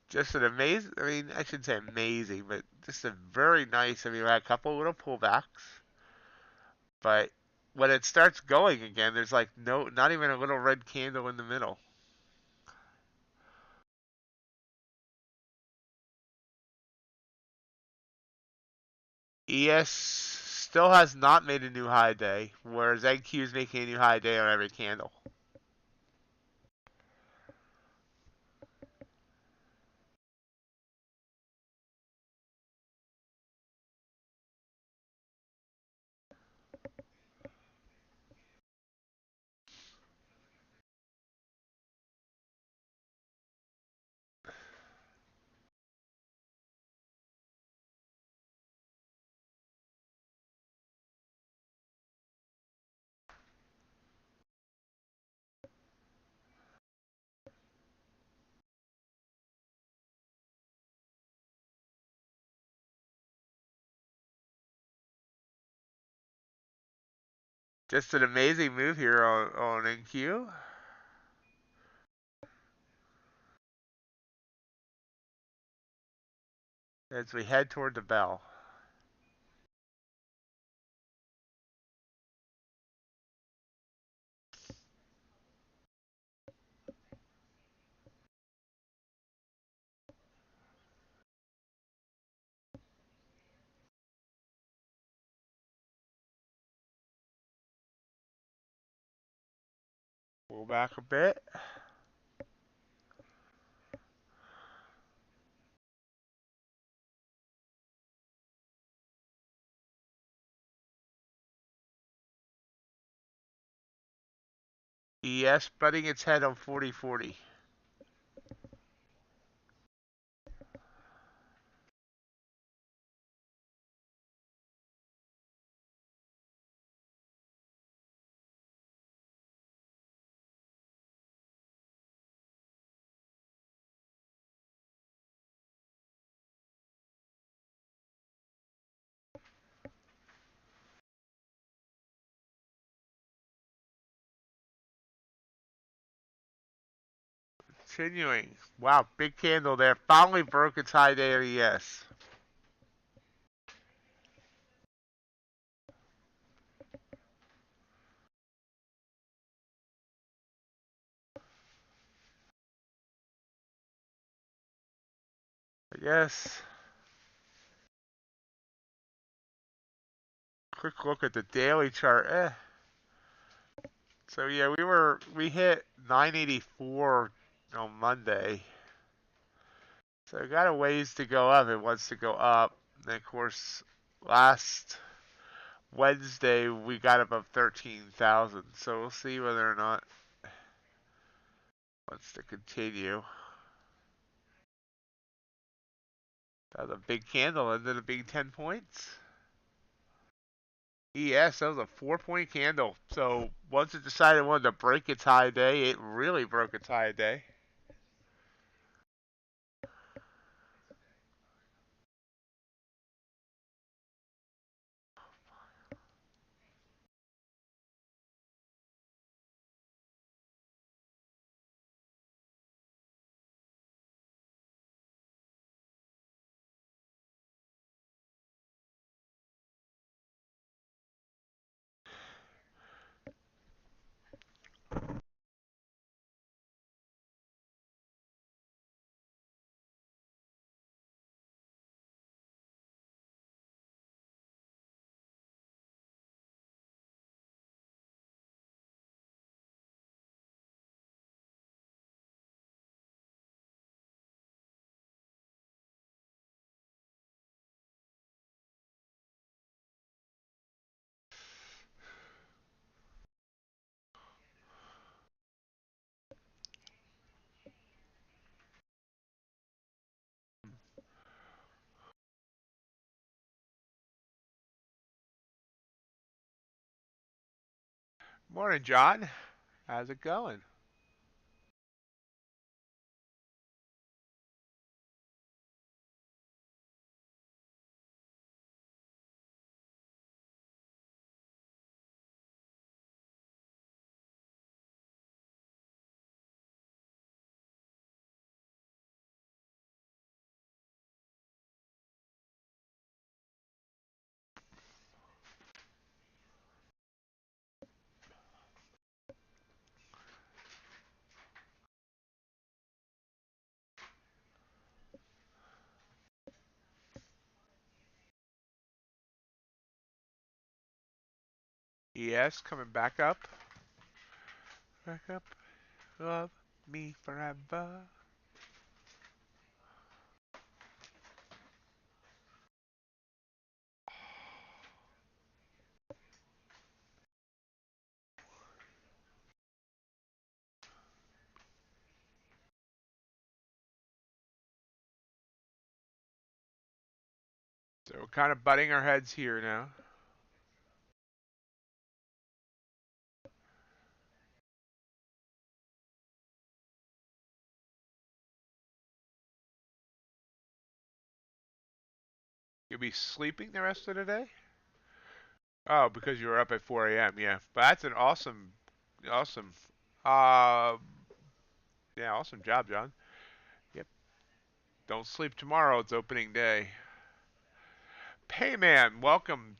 Just an amazing, I mean, I shouldn't say amazing, but just a very nice, I mean, we had a couple little pullbacks. But when it starts going again, there's like no, not even a little red candle in the middle. ES still has not made a new high day, whereas NQ is making a new high day on every candle. Just an amazing move here on NQ. As we head toward the bell. Pull back a bit. ES butting its head on 40-40. Continuing. Wow, big candle there. Finally broke its high day of ES. I guess. Quick look at the daily chart. So yeah, we hit 984 on Monday. So we got a ways to go up. It wants to go up. And of course, last Wednesday we got above 13,000. So we'll see whether or not it wants to continue. That was a big candle. Ended up being 10 points. Yes, that was a 4-point candle. So once it decided it wanted to break its high day, it really broke its high day. Morning, John. How's it going? Yes, coming back up. Back up. Love me forever. So we're kind of butting our heads here now. You'll be sleeping the rest of the day? Oh, because you were up at 4 a.m. Yeah, but that's an awesome, uh, yeah, awesome job, John. Yep. Don't sleep tomorrow. It's opening day. Hey, man, welcome.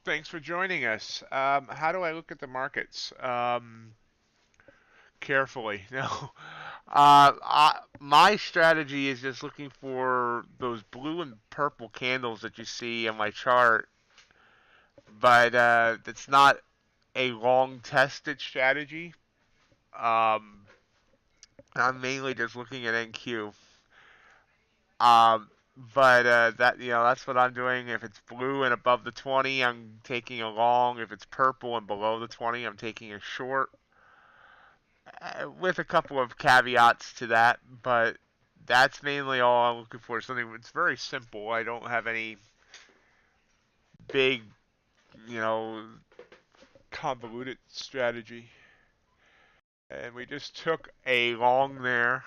Thanks for joining us. How do I look at the markets? Carefully. No. My strategy is just looking for those blue and purple candles that you see on my chart, but it's not a long tested strategy. Um, I'm mainly just looking at NQ. Um, but that's what I'm doing. If it's blue and above the 20, I'm taking a long. If it's purple and below the 20, I'm taking a short. With a couple of caveats to that, but that's mainly all I'm looking for. Something that's very simple. I don't have any big, you know, convoluted strategy. And we just took a long there.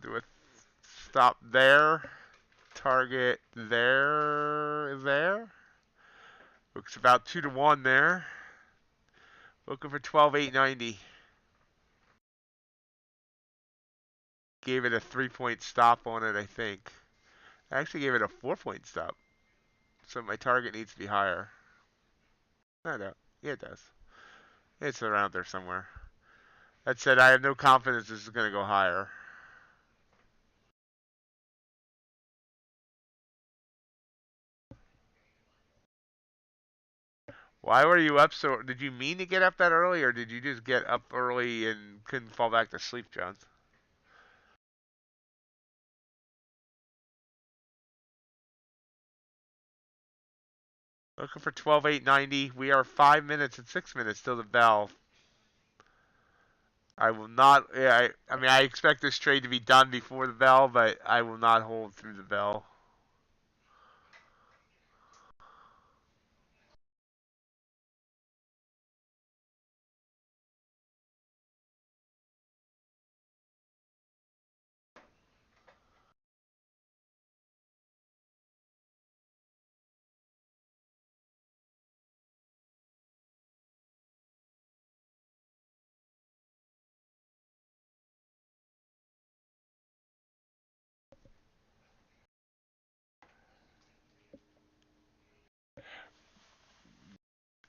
Do a stop there. Target there. Looks about 2 to 1 there. Looking for 12,890. Gave it a 3-point stop on it, I think. I actually gave it a 4-point stop. So my target needs to be higher. I don't. Yeah, it does. It's around there somewhere. That said, I have no confidence this is going to go higher. Why were you up so? Did you mean to get up that early, or did you just get up early and couldn't fall back to sleep, John? Looking for 12,890. We are 5 minutes and 6 minutes till the bell. I will not. Yeah, I mean, I expect this trade to be done before the bell, but I will not hold through the bell.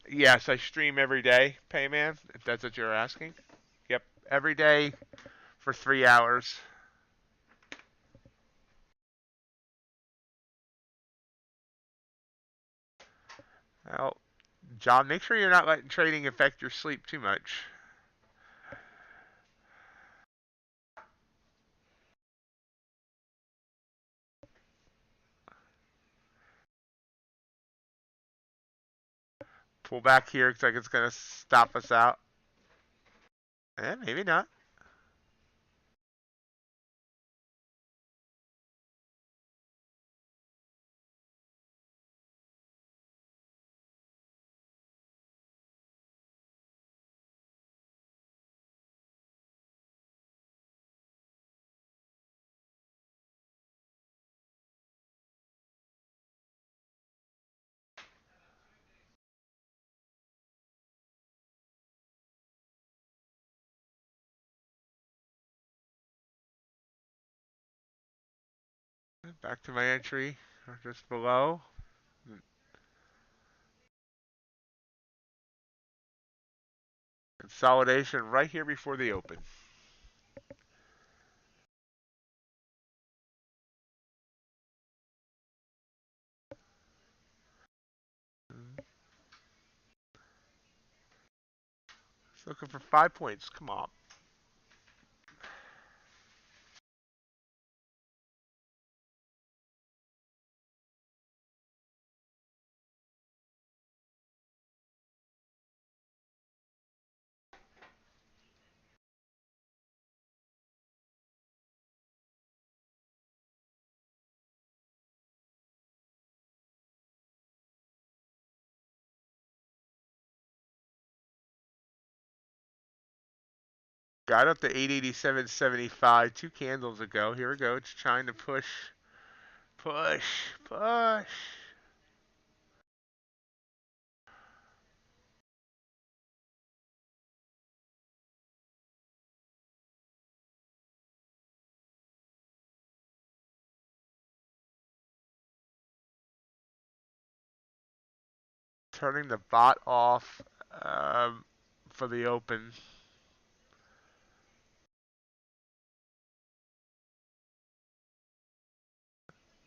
Yes, I stream every day, Payman, if that's what you're asking. Yep, every day for 3 hours. Well, John, make sure you're not letting trading affect your sleep too much. Pull back here, looks like it's going to stop us out. Maybe not. Back to my entry, just below. Consolidation right here before the open. It's looking for 5 points. Come on. Got up to 887.75 2 candles ago. Here we go. It's trying to push, push, push. Turning the bot off for the open.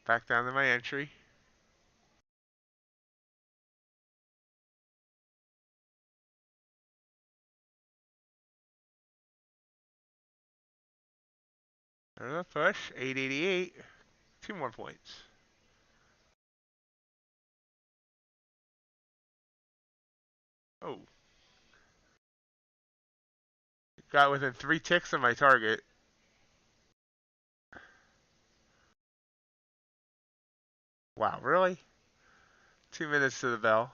Back down to my entry. There's a push. 888. 2 more points. Oh. Got within 3 ticks of my target. Wow, really? 2 minutes to the bell.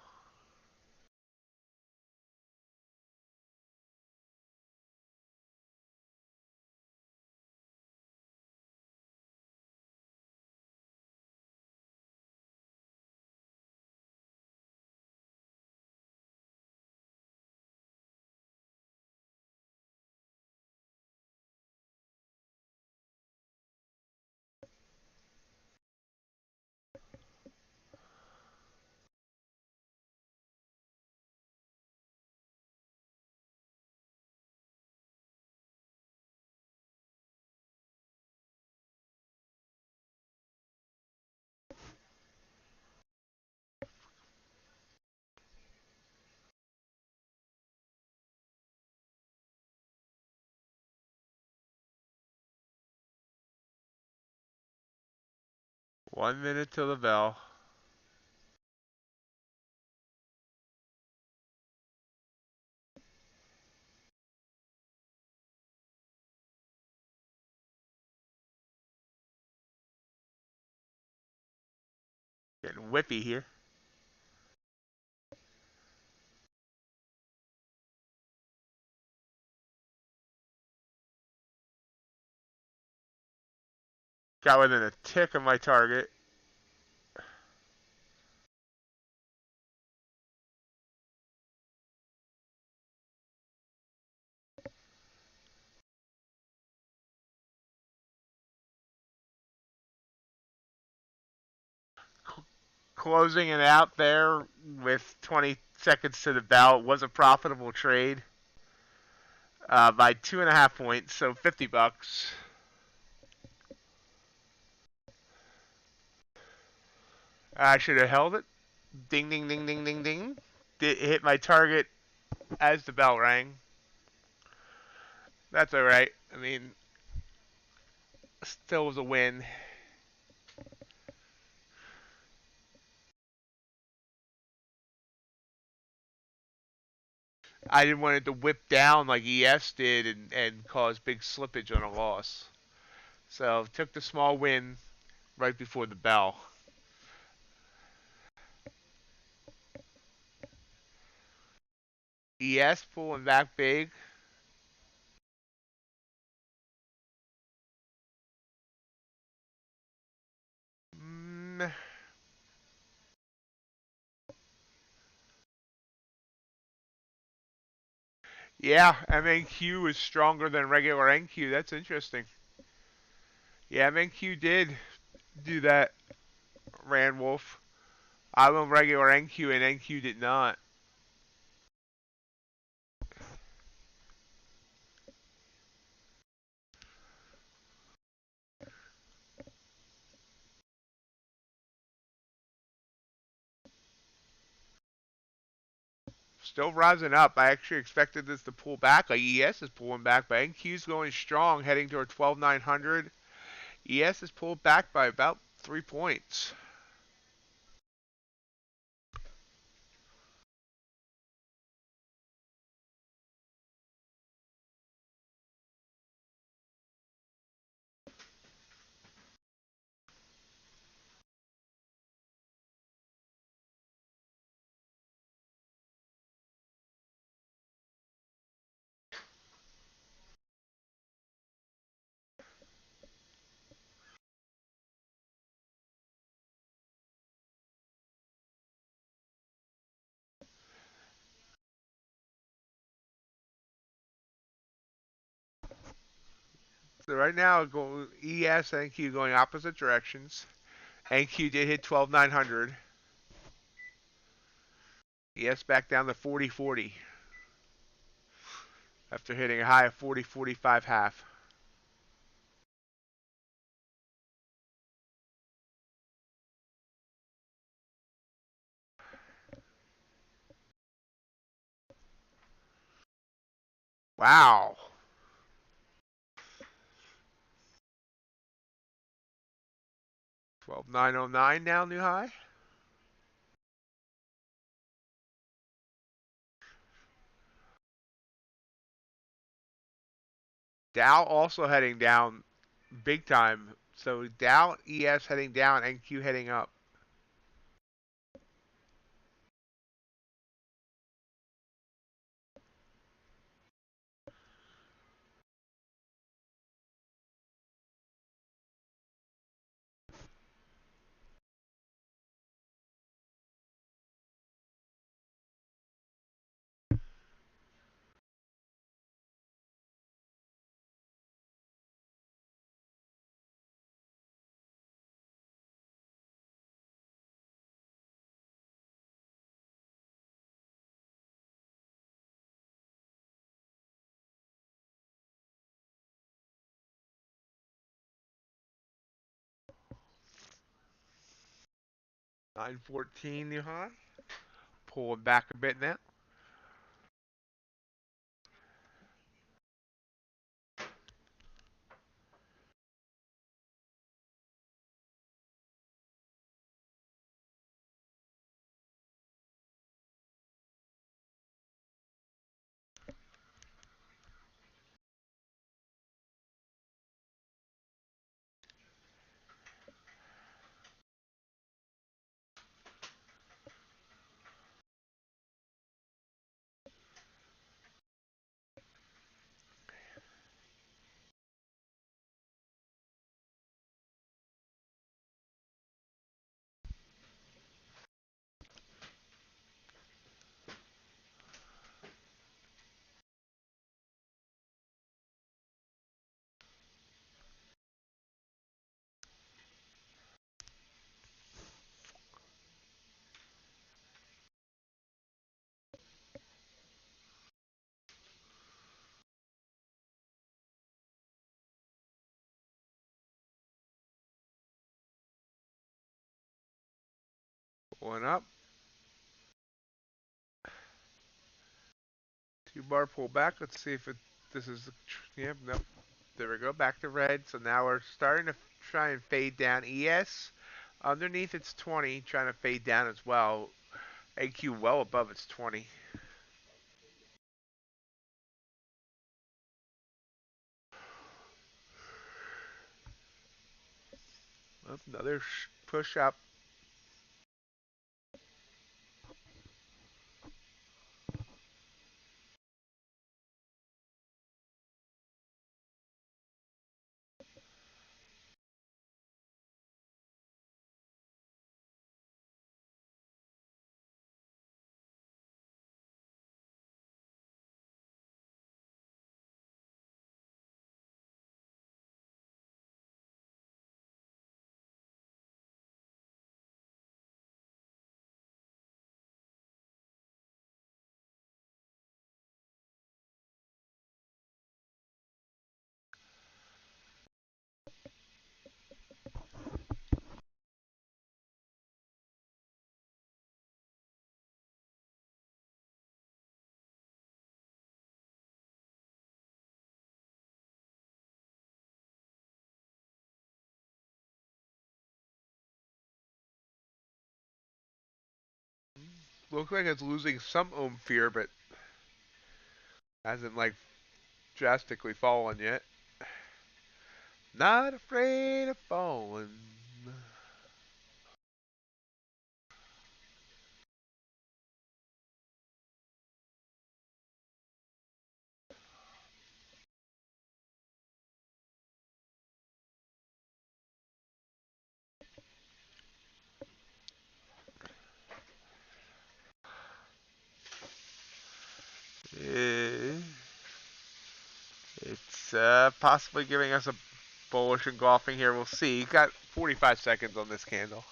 One minute till the bell. Getting whippy here. Got within a tick of my target. Closing it out there with 20 seconds to the bell. It was a profitable trade by 2.5 points, so $50. I should have held it. Ding, ding, ding, ding, ding, ding. It hit my target as the bell rang. That's all right. I mean, still was a win. I didn't want it to whip down like ES did and cause big slippage on a loss. So took the small win right before the bell. ES pulling back big. Mm, yeah, MNQ is stronger than regular NQ. That's interesting. Yeah, MNQ did do that, Rand Wolf. I'm on regular NQ and NQ did not. Still rising up. I actually expected this to pull back. Like ES is pulling back, but NQ's going strong, heading toward 12,900. ES is pulled back by about 3 points. So right now, ES and NQ going opposite directions. NQ did hit 12,900. ES back down to 40.40 after hitting a high of 40.45 half. Wow. 12,909 now, new high. Dow also heading down big time. So Dow, ES heading down, NQ heading up. $9.14 new high. Pulling back a bit now. Pulling up. 2-bar pull back. Let's see if this is, yep, nope. There we go, back to red. So now we're starting to try and fade down. ES underneath its 20, trying to fade down as well. AQ well above its 20. Another push up. looks like it's losing some ohm fear, but hasn't like drastically fallen yet. Not afraid of falling. Eh, It's possibly giving us a bullish engulfing here. We'll see. Got 45 seconds on this candle.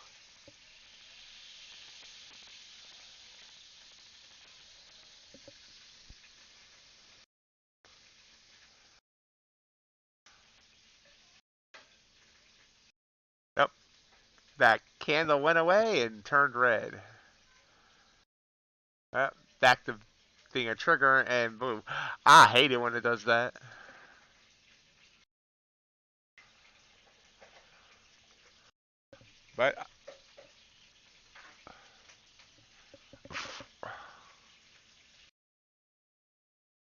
Yep. That candle went away and turned red. Back to being a trigger and boom. I hate it when it does that. But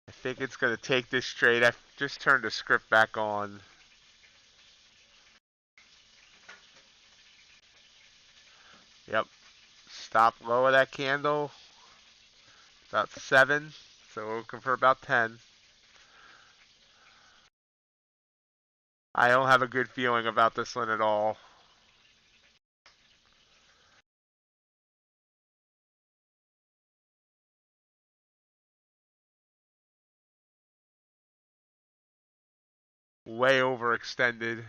I think it's going to take this trade. I just turned the script back on. Yep. Stop low of that candle. About 7. So we're looking for about 10. I don't have a good feeling about this one at all. Way overextended.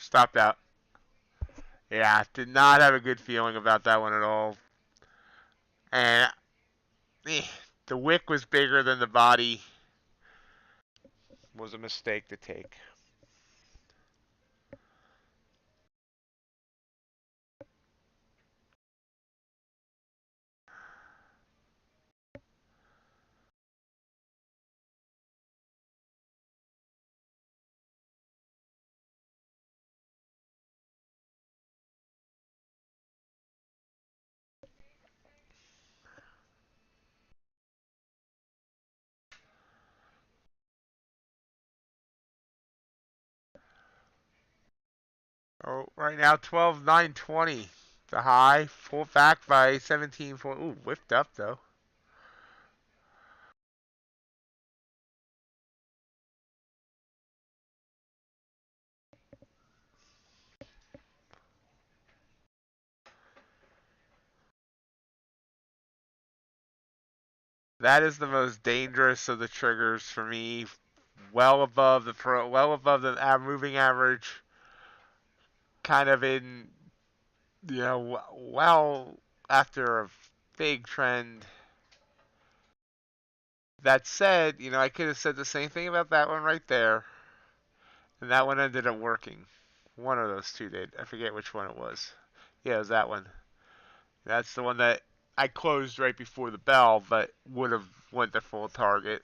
Stopped out. Yeah, did not have a good feeling about that one at all. And the wick was bigger than the body. Was a mistake to take. Oh, right now 12,920. The high, full back by 17. Ooh, whipped up though. That is the most dangerous of the triggers for me. Well above the moving average. Kind of in, well after a big trend. That said, I could have said the same thing about that one right there. And that one ended up working. One of those two did. I forget which one it was. Yeah, it was that one. That's the one that I closed right before the bell, but would have went to full target.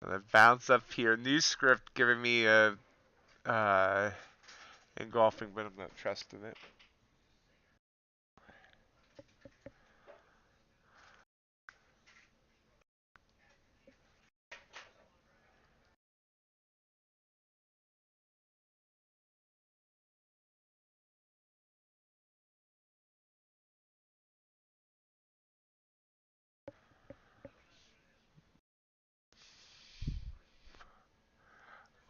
And then bounce up here. New script giving me a engulfing, but I'm not trusting it.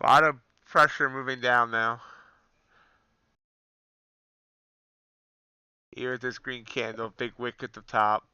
A lot of pressure moving down now. Here with this green candle, big wick at the top.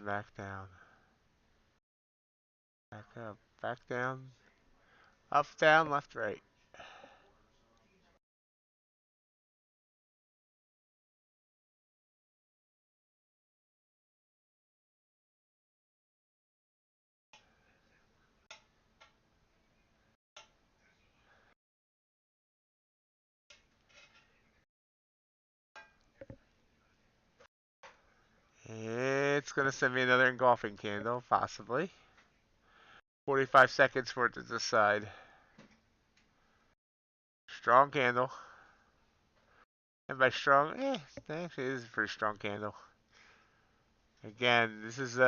Back down. Back up. Back down. Up, down, left, right. It's going to send me another engulfing candle, possibly. 45 seconds for it to decide. Strong candle. And by strong, actually it is a pretty strong candle. Again, this is one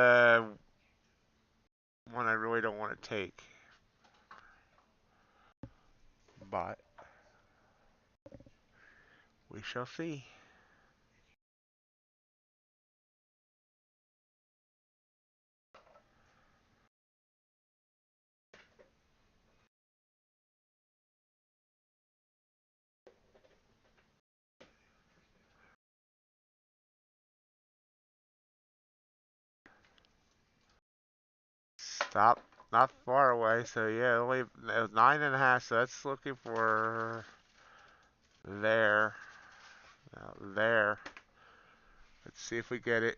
I really don't want to take. But we shall see. Stop. Not far away, so yeah, only it was 9.5, so that's looking for there. Now there. Let's see if we get it.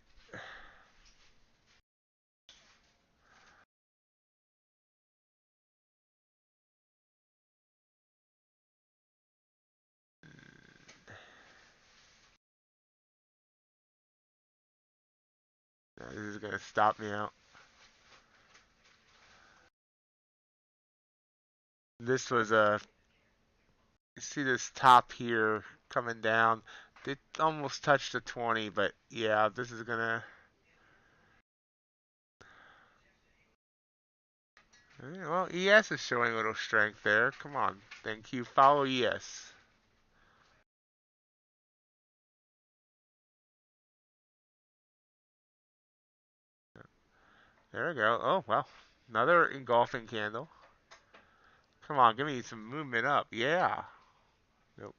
This is gonna stop me out. This was you see this top here coming down. It almost touched the 20, but yeah, this is gonna. Well, ES is showing a little strength there. Come on, thank you. Follow ES. There we go. Oh, well. Another engulfing candle. Come on, give me some movement up. Yeah. Nope.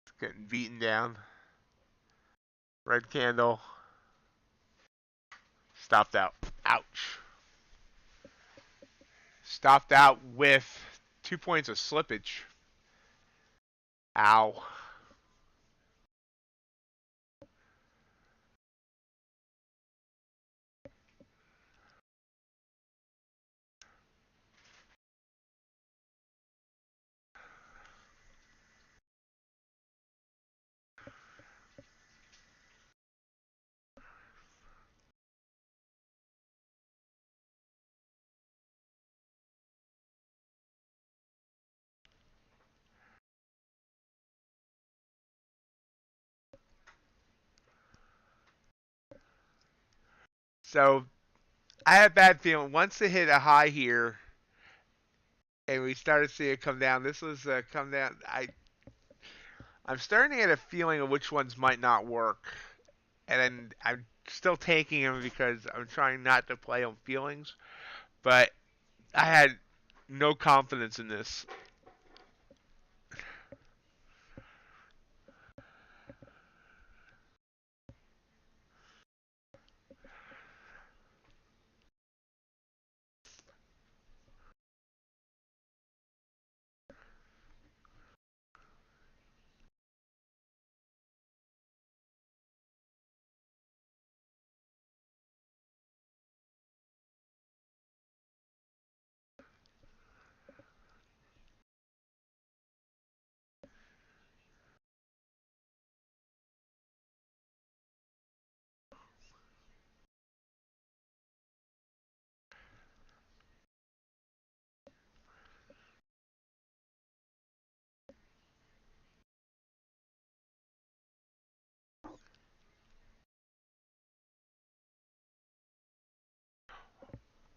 It's getting beaten down. Red candle. Stopped out. Ouch. Stopped out with 2 points of slippage. Ow. So I had a bad feeling once it hit a high here and we started seeing it come down. This was come down. I'm starting to get a feeling of which ones might not work, and then I'm still taking them because I'm trying not to play on feelings. But I had no confidence in this.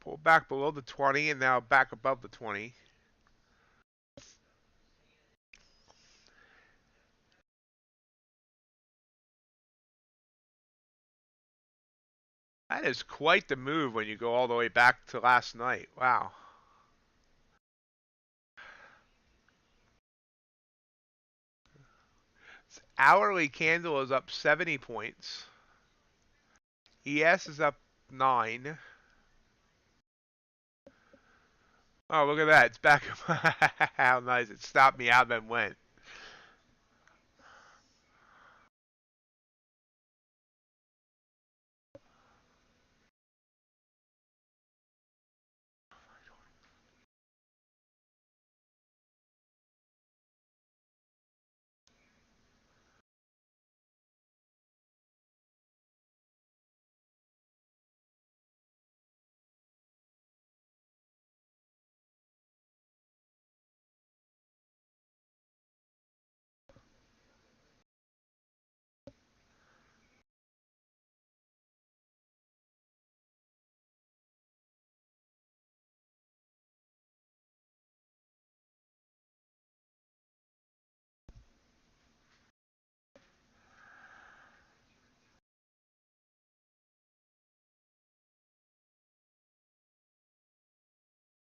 Pulled back below the 20 and now back above the 20. That is quite the move when you go all the way back to last night. Wow. Hourly candle is up 70 points. ES is up 9. Oh, look at that. It's back. How nice. It stopped me out then went.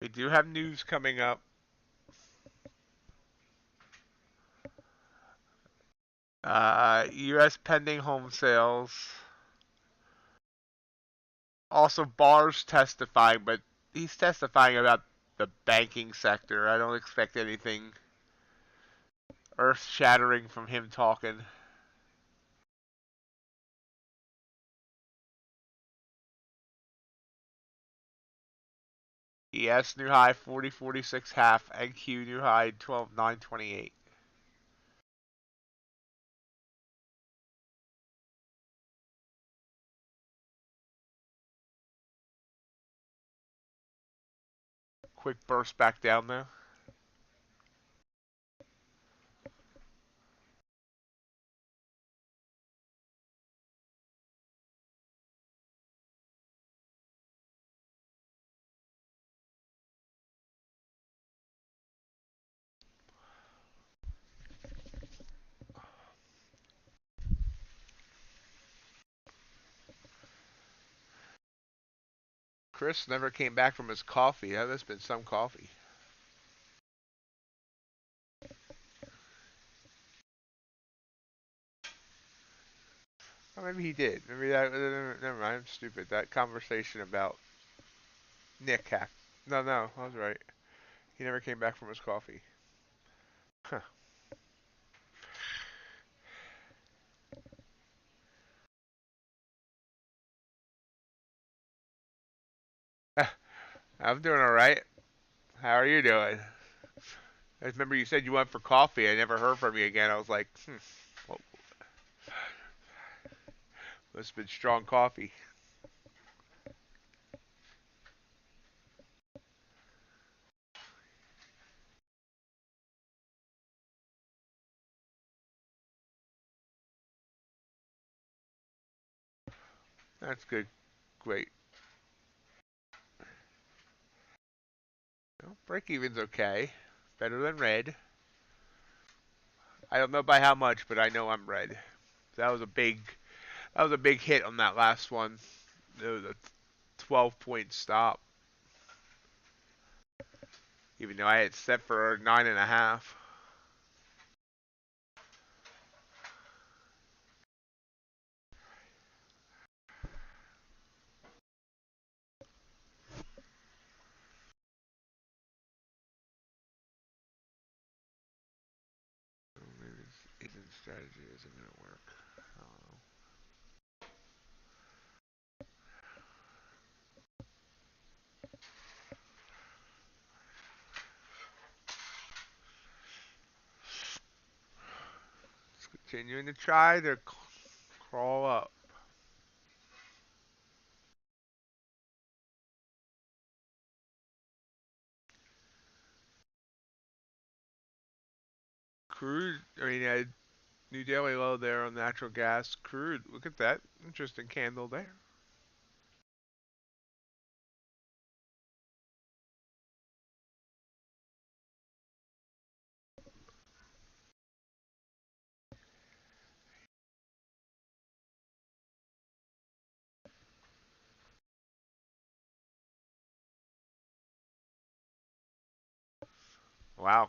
We do have news coming up. U.S. pending home sales. Also, Barr's testifying, but he's testifying about the banking sector. I don't expect anything earth-shattering from him talking. ES new high 40.46 half. NQ new high 12.928. Quick burst back down there. Chris never came back from his coffee. Yeah, there's been some coffee. Oh, maybe he did. Maybe that. Never mind. I'm stupid. That conversation about Nick hack. No, no, I was right. He never came back from his coffee. Huh. I'm doing all right. How are you doing? I remember you said you went for coffee. I never heard from you again. I was like, well, must have been strong coffee. That's good. Great. Well, break even's okay. Better than red. I don't know by how much, but I know I'm red. That was a big. That was a big hit on that last one. It was a 12-point stop. Even though I had set for 9.5. Maybe this Asian strategy isn't going to work. I don't know. It's continuing to try to crawl up. Crude, I mean, new daily low there on natural gas. Crude, look at that. Interesting candle there. Wow.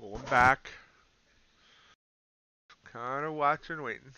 Pulling back. Kind of watching, waiting.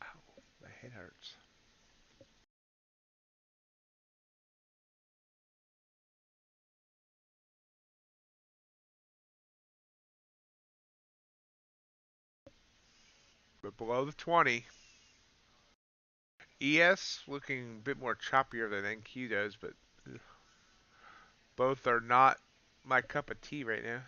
Ow, my head hurts. But below the 20. ES looking a bit more choppier than NQ does, but both are not my cup of tea right now.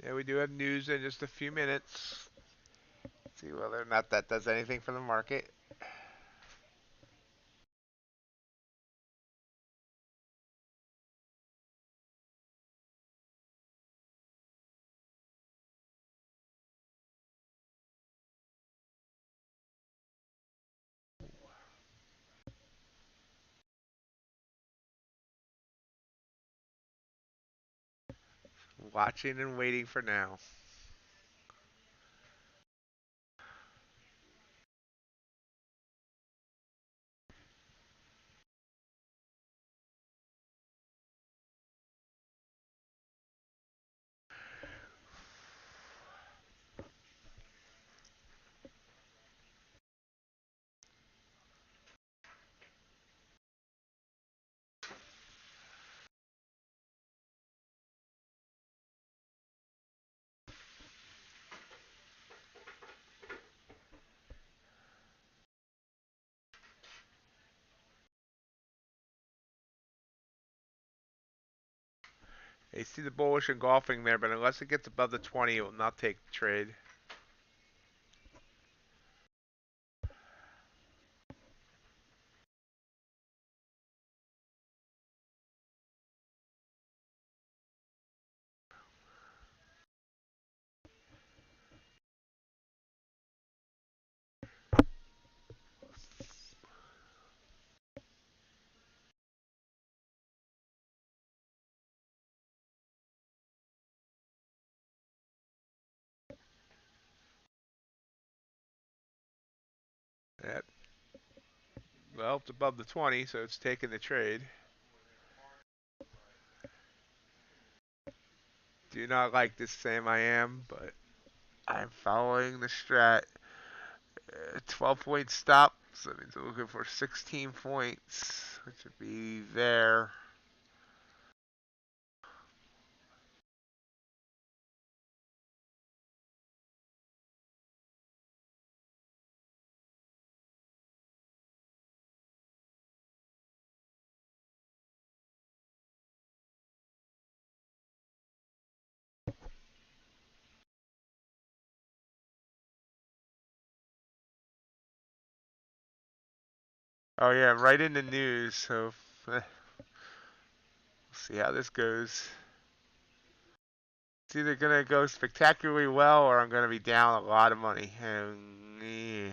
Yeah, we do have news in just a few minutes. See whether or not that does anything for the market. Watching and waiting for now. They see the bullish engulfing there, but unless it gets above the 20, it will not take the trade. Yep. Well, it's above the 20, so it's taking the trade. Do not like this Sam I am, but I'm following the strat. 12-point stop, so that means we're looking for 16 points, which would be there. Oh yeah, right in the news, so we'll see how this goes. It's either gonna go spectacularly well or I'm gonna be down a lot of money. And, yeah.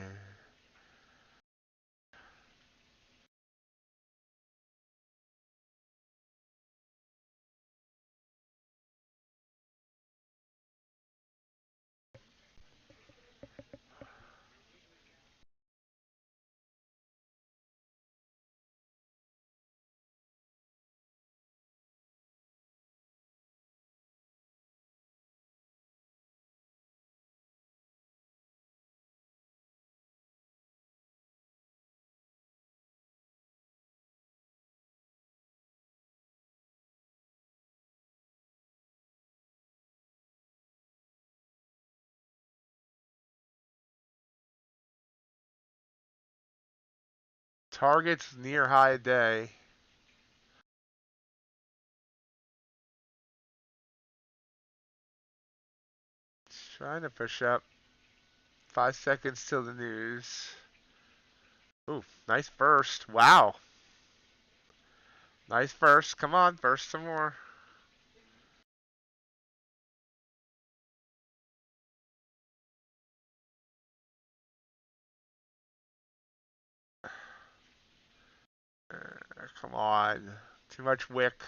Targets near high day. Trying to push up. 5 seconds till the news. Ooh, nice burst. Wow. Nice burst. Come on, burst some more. Come on. Too much wick.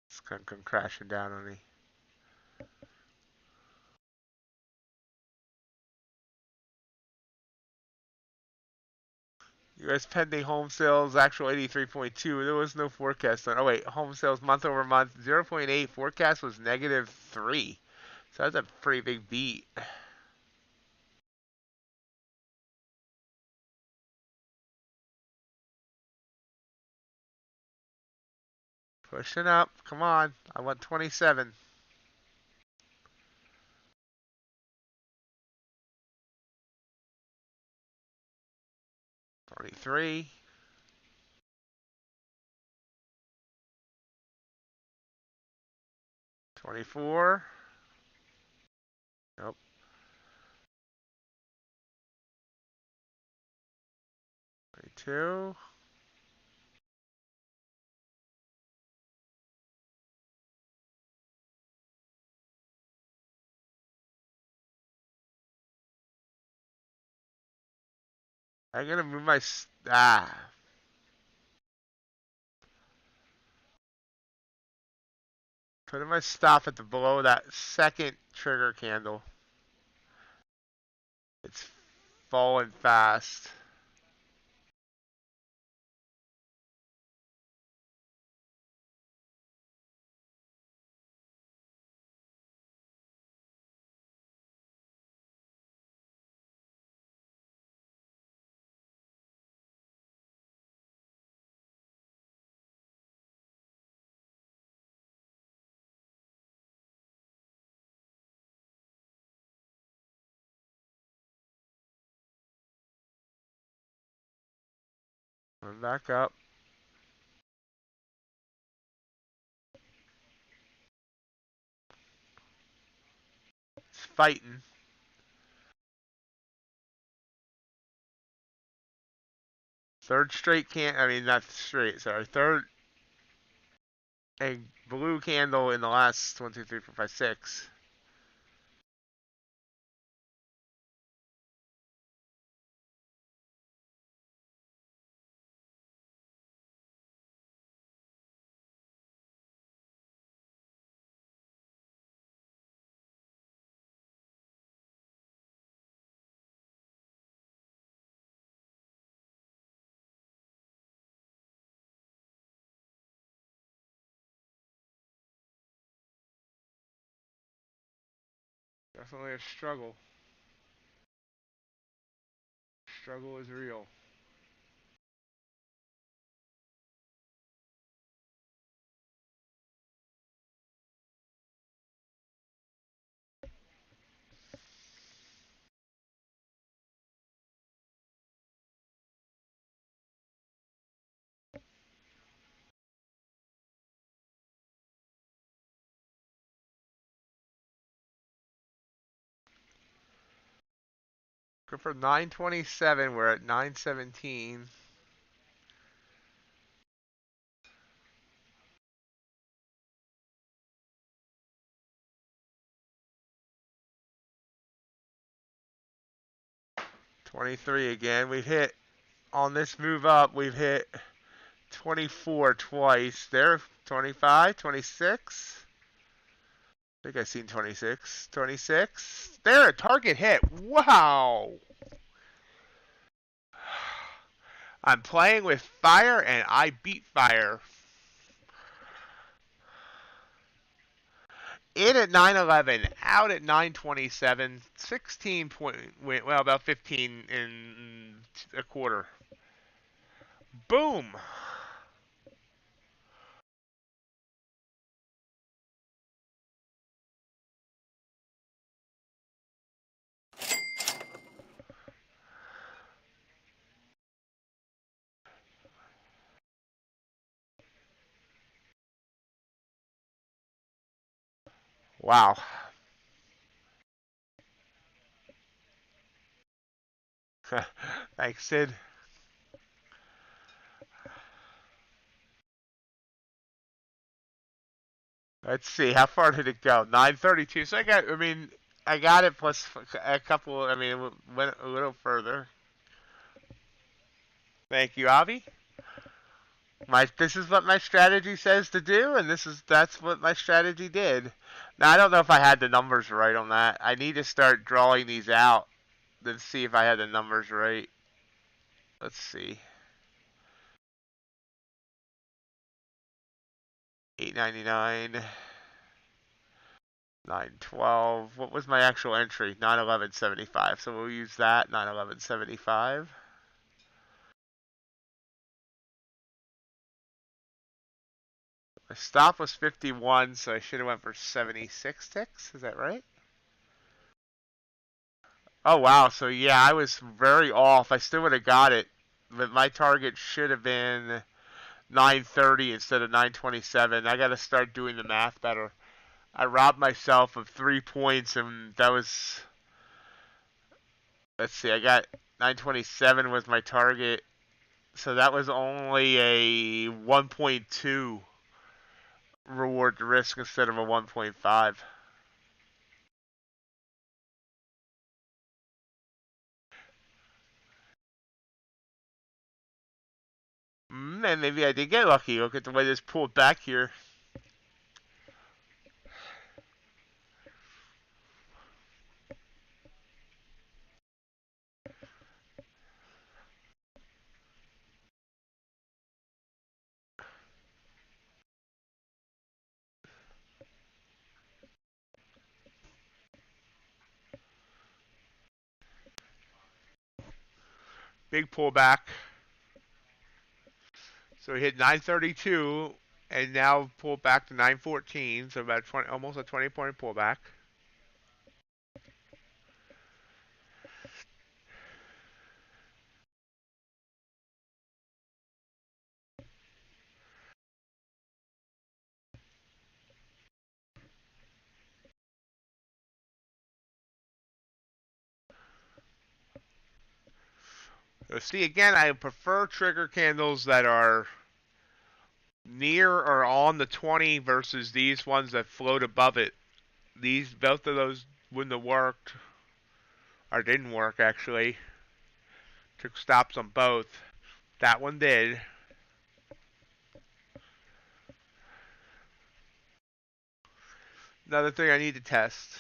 It's gonna come crashing down on me. U.S. pending home sales, actual 83.2. There was no forecast on. Oh wait, home sales month over month 0.8. Forecast was -3. So that's a pretty big beat. Pushing up. Come on. I want 27. 23. 24. Nope. 22. I'm gonna move my put in my stop at the below that second trigger candle. It's falling fast. I'm back up. It's fighting. Third straight I mean not straight, sorry. Third a blue candle in the last 1, 2, 3, 4, 5, 6. Definitely a struggle. Struggle is real. Good for 927. We're at 917. $23 again. We've hit on this move up. We've hit 24 twice. There, 25, 26. I think I've seen 26. 26. There, a target hit. Wow. I'm playing with fire and I beat fire. In at 911, out at 927, 16 point, well, about 15 in a quarter. Boom. Wow. Thanks, Sid. Let's see, how far did it go? 932. So I got it plus a couple. It went a little further. Thank you, Avi. This is what my strategy says to do, and that's what my strategy did. Now I don't know if I had the numbers right on that. I need to start drawing these out, then see if I had the numbers right. Let's see. 899, 912. What was my actual entry? 911.75. So we'll use that. 911.75. My stop was 51, so I should have went for 76 ticks. Is that right? Oh wow. So yeah, I was very off. I still would have got it, but my target should have been 930 instead of 927. I got to start doing the math better. I robbed myself of 3 points, and that was. Let's see. I got 927 was my target, so that was only a 1.2 reward to risk instead of a 1.5. And maybe I did get lucky. Look at the way this pulled back here. Big pullback. So we hit 932 and now pulled back to 914. So about 20, almost a 20-point pullback. So see, again, I prefer trigger candles that are near or on the 20 versus these ones that float above it. Both of those wouldn't have worked, or didn't work actually. Took stops on both. That one did. Another thing I need to test.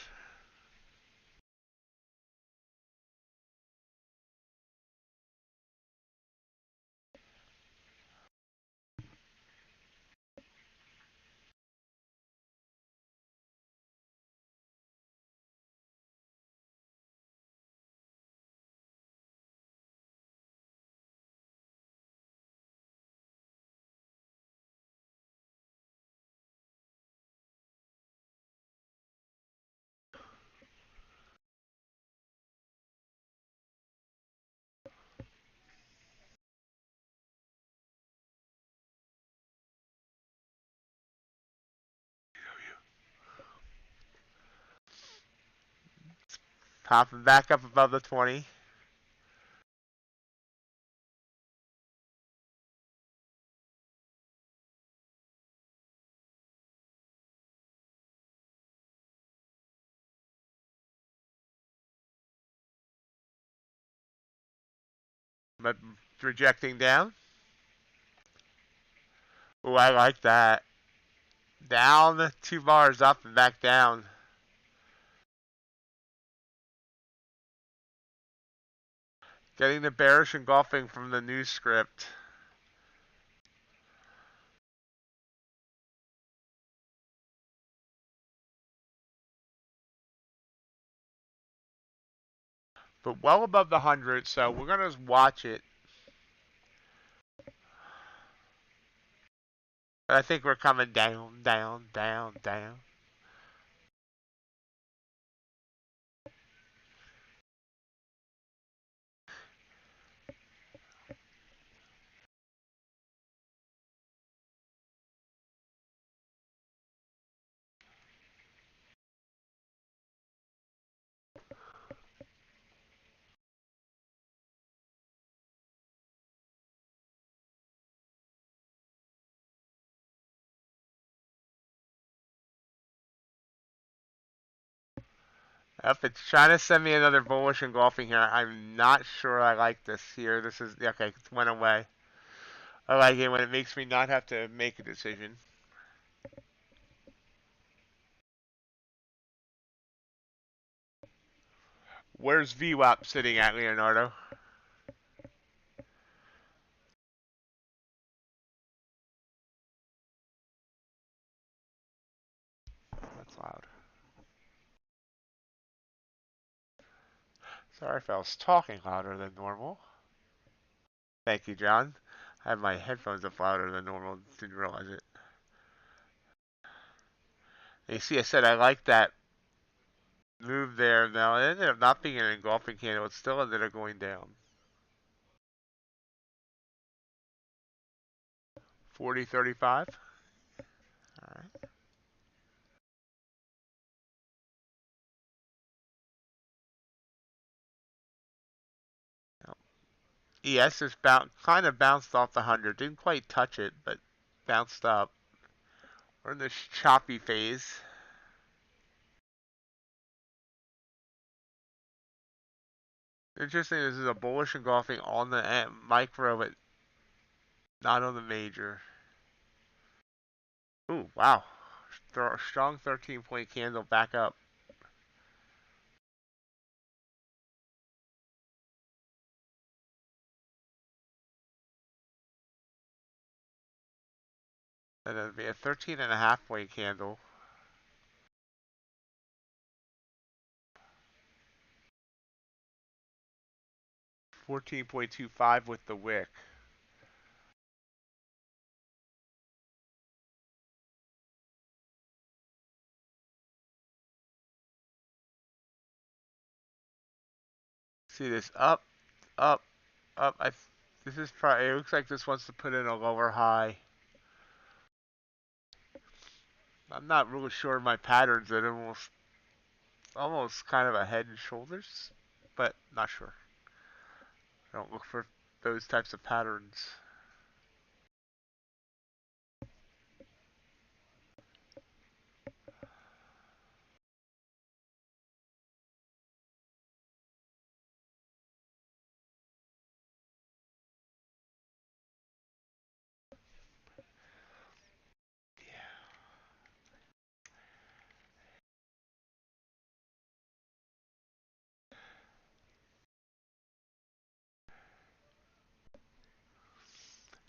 Popping back up above the 20. But rejecting down. Oh, I like that. Down 2 bars up and back down. Getting the bearish engulfing from the news script. But well above the 100, so we're going to watch it. But I think we're coming down, down, down, down. If it's trying to send me another bullish engulfing here, I'm not sure I like this here. This is, okay, it went away. I like it when it makes me not have to make a decision. Where's VWAP sitting at, Leonardo? That's loud. Sorry if I was talking louder than normal. Thank you, John. I have my headphones up louder than normal. Didn't realize it. And you see, I said I like that move there. Now, it ended up not being an engulfing candle. It still ended up going down. 40.35. All right. ES is kind of bounced off the 100. Didn't quite touch it, but bounced up. We're in this choppy phase. Interesting, this is a bullish engulfing on the micro, but not on the major. Ooh, wow. Strong 13-point candle back up. And it'll be a 13.5-point candle. $14.25 with the wick. See this up, up, up. This is probably. It looks like this wants to put in a lower high. I'm not really sure of my patterns. It almost kind of a head and shoulders, but not sure. I don't look for those types of patterns.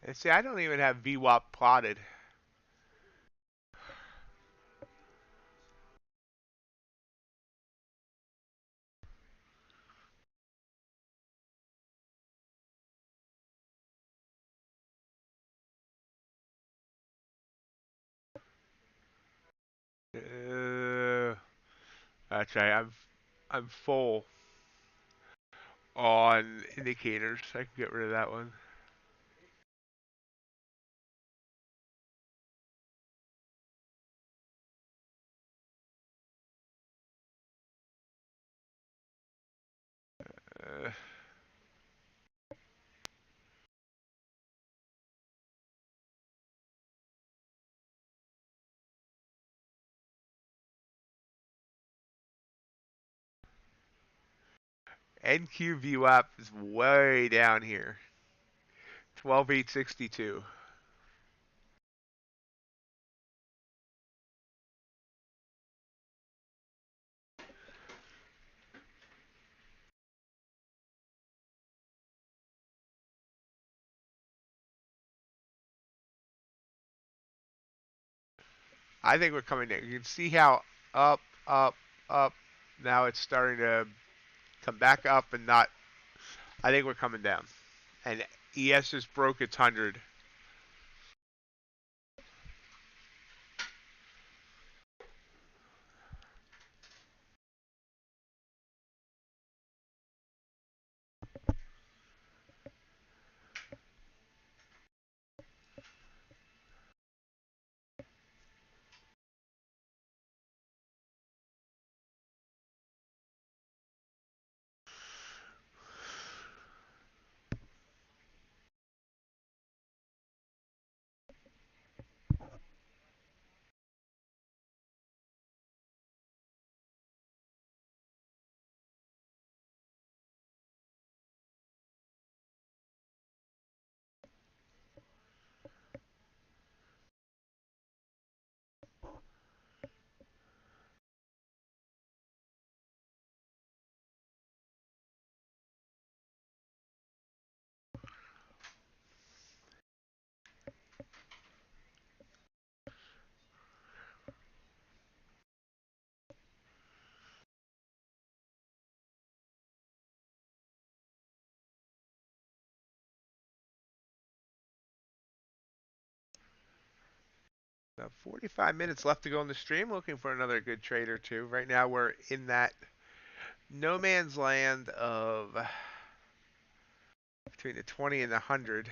And see, I don't even have VWAP plotted. Actually, I'm full on indicators. I can get rid of that one. NQ VWAP is way down here. 12,862. I think we're coming down. You can see how up, up, up. Now it's starting to come back up and not. I think we're coming down. And ES just broke its 100. About 45 minutes left to go in the stream. Looking for another good trade or two. Right now we're in that no man's land of between the 20 and the 100.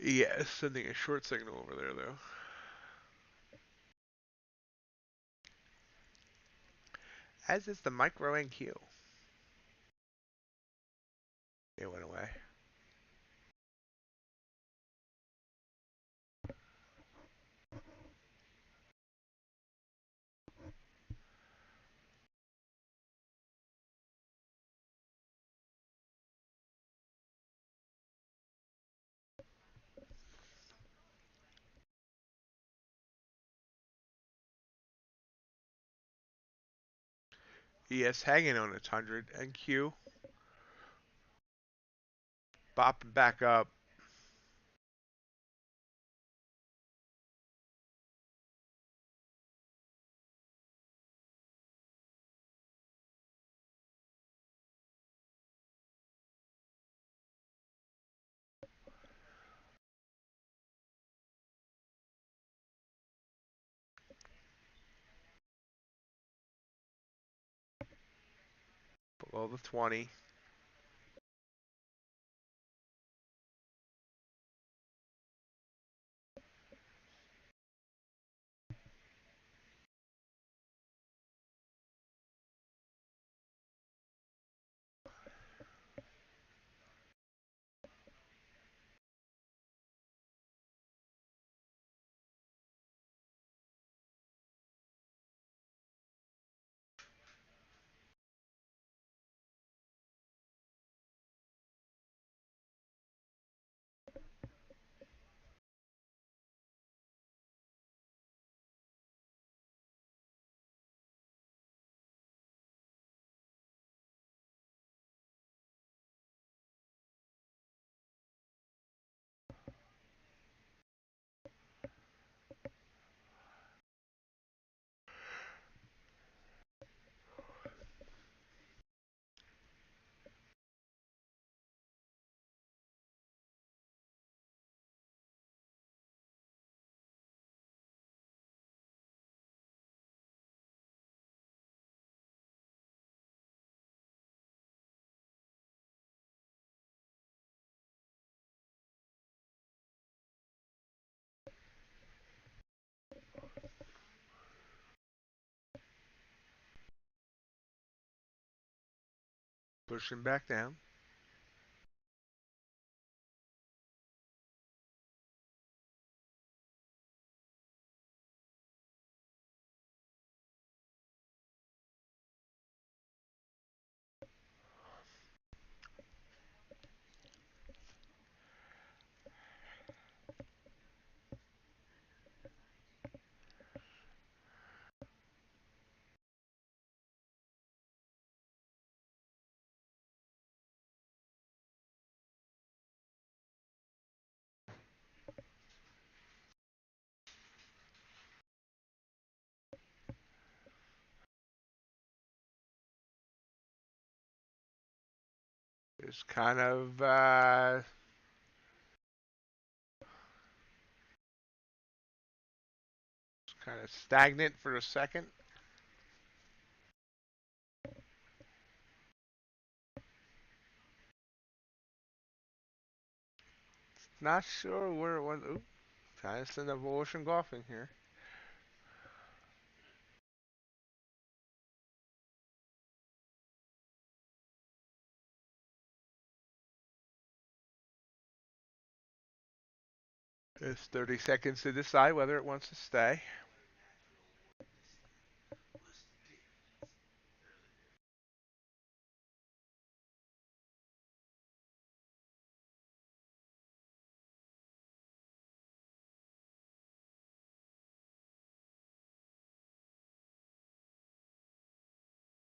Yeah, sending a short signal over there though. As is the micro NQ. It went away. ES hanging on its 100. NQ bopping back up. Below the 20. Pushing back down. It's kind of stagnant for a second. Not sure where it went. Ooh, kind of end up ocean golfing here. It's 30 seconds to decide whether it wants to stay.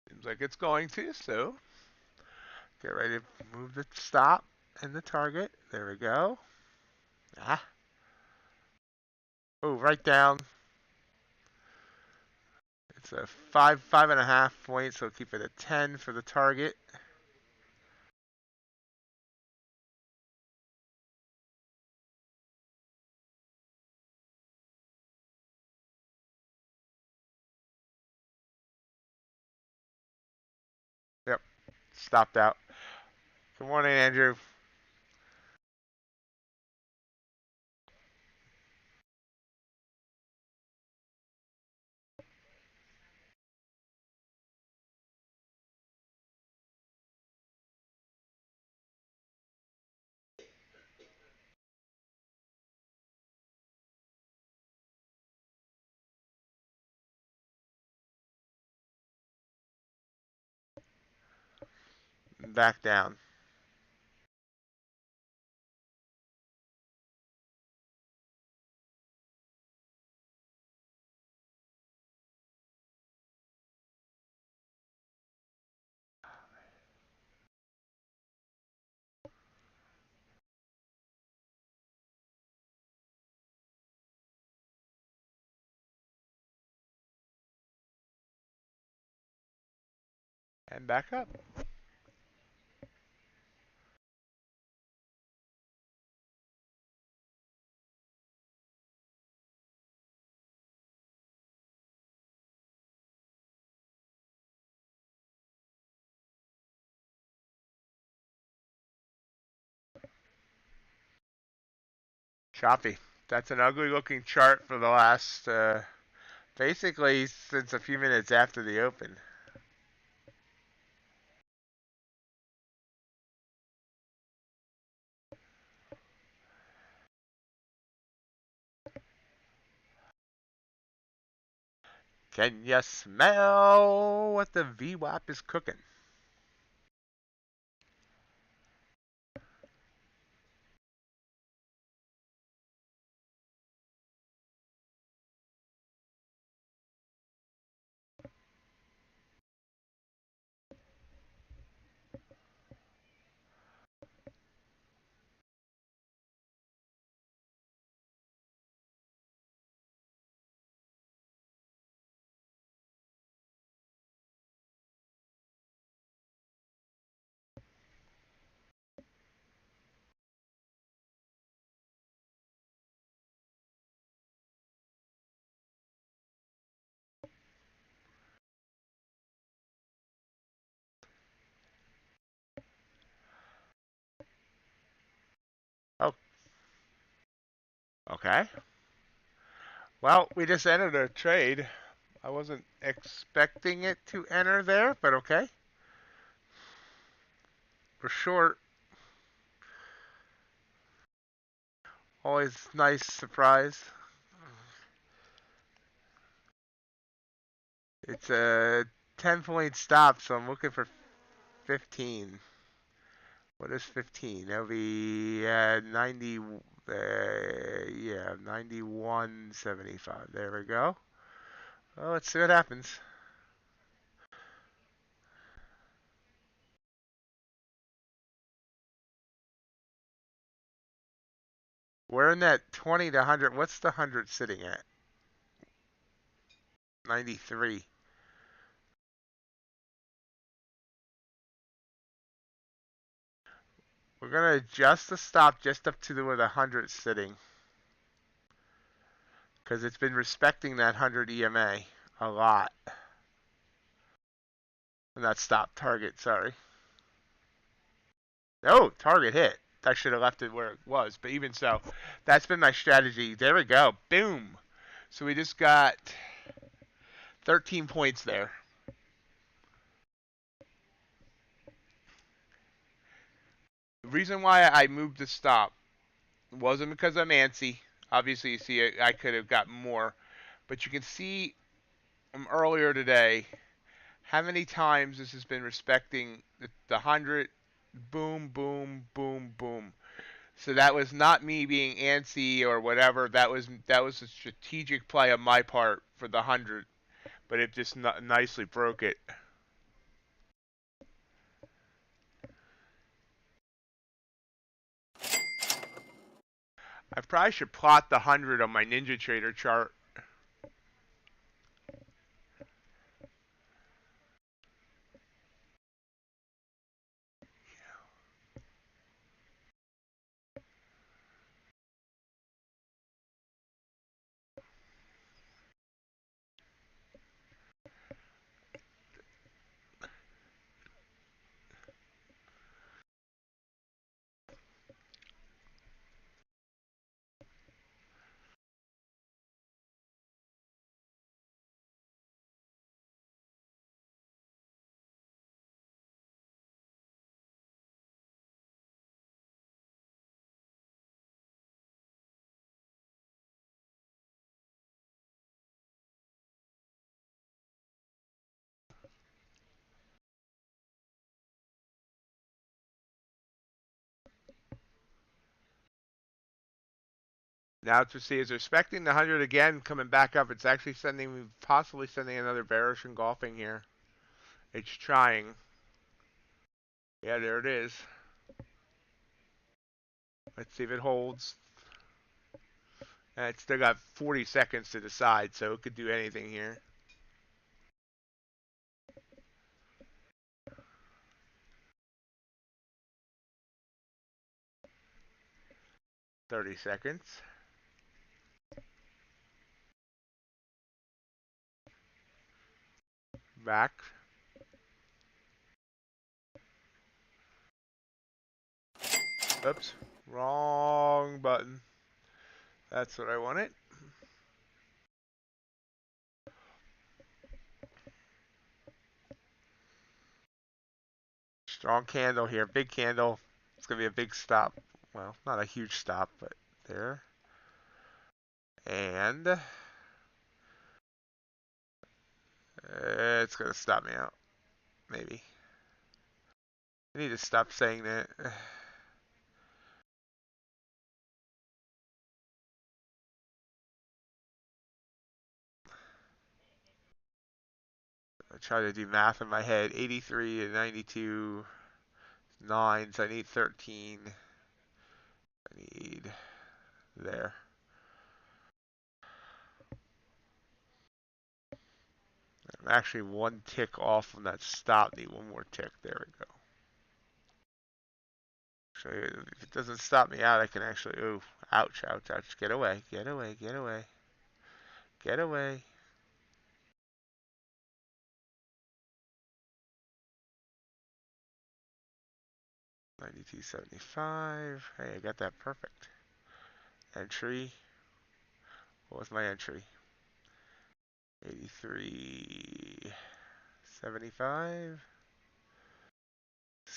Seems like it's going to, so get ready to move the stop and the target. There we go. Ah. Oh, right down. It's a 5.5 point, so keep it at 10 for the target. Yep, stopped out. Good morning, Andrew. Back down. And back up. Choppy. That's an ugly looking chart for the last, basically since a few minutes after the open. Can you smell what the VWAP is cooking? Oh, okay. Well, we just entered a trade. I wasn't expecting it to enter there, but okay. We're short. Always nice surprise. It's a 10-point stop, so I'm looking for 15. What is 15? That'll be 90. Yeah, 91.75. There we go. Well, let's see what happens. We're in that 20 to 100. What's the 100 sitting at? 93. We're going to adjust the stop just up to where the 100 sitting. Because it's been respecting that 100 EMA a lot. Not stop, target, sorry. Oh, target hit. I should have left it where it was. But even so, that's been my strategy. There we go. Boom. So we just got 13 points there. The reason why I moved the stop wasn't because I'm antsy. Obviously, you see, I could have got more. But you can see earlier today how many times this has been respecting the 100. Boom, boom, boom, boom. So that was not me being antsy or whatever. That was a strategic play on my part for the 100. But it just nicely broke it. I probably should plot the 100 on my NinjaTrader chart. Now to see is respecting the 100 again, coming back up. It's actually possibly sending another bearish engulfing here. It's trying. Yeah, there it is. Let's see if it holds. And it's still got 40 seconds to decide, so it could do anything here. 30 seconds. Back. Oops. Wrong button. That's what I wanted. Strong candle here. Big candle. It's going to be a big stop. Well, not a huge stop, but there. And it's going to stop me out. Maybe. I need to stop saying that. I try to do math in my head. 83 and 92. 9, so I need 13. I need there. I'm actually one tick off from that stop. Need one more tick. There we go. So if it doesn't stop me out, I can actually, ooh, ouch, ouch, ouch. Get away, get away, get away. Get away. $92.75. Hey, I got that perfect. Entry. What was my entry? 83.75.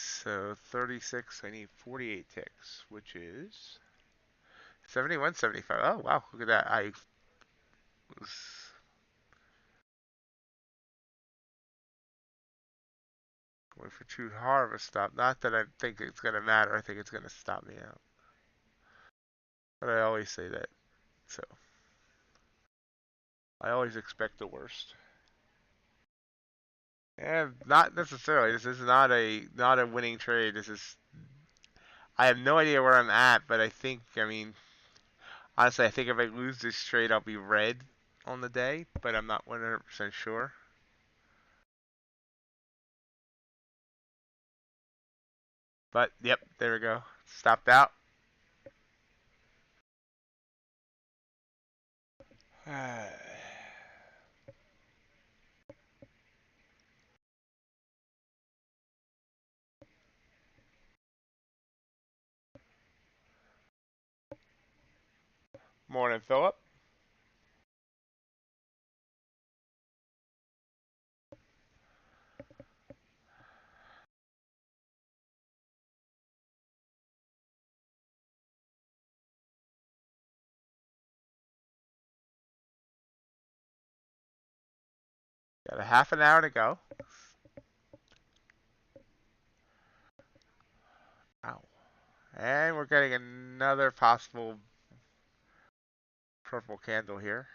So 36, I need 48 ticks, which is 71.75. Oh, wow, look at that. I was going for too hard of a stop. Not that I think it's going to matter. I think it's going to stop me out. But I always say that. So I always expect the worst. And not necessarily. This is not a winning trade. This is I have no idea where I'm at, but I mean, honestly, I think if I lose this trade, I'll be red on the day, but I'm not 100% sure. But yep, there we go. Stopped out. Morning, Philip. Got a half an hour to go. Ow. And we're getting another possible purple candle here.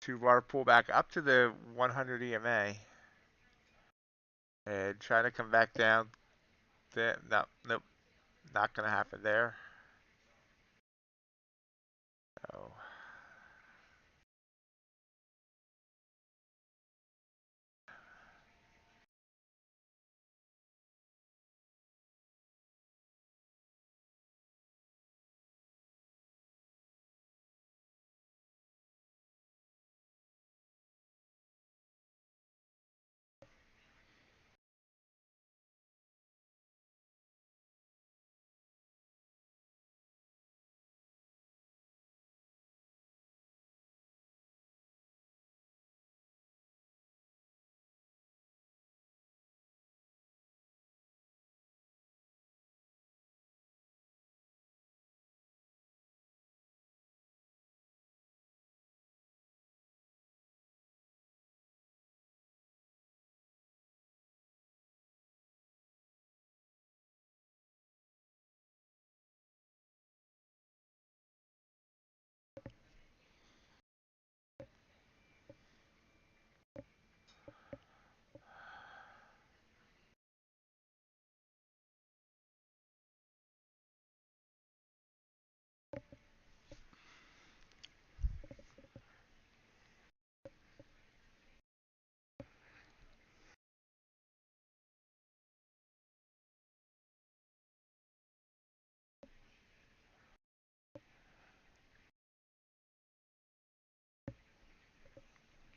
2-bar pullback up to the 100 EMA. And trying to come back down. No, nope. Not going to happen there. Oh.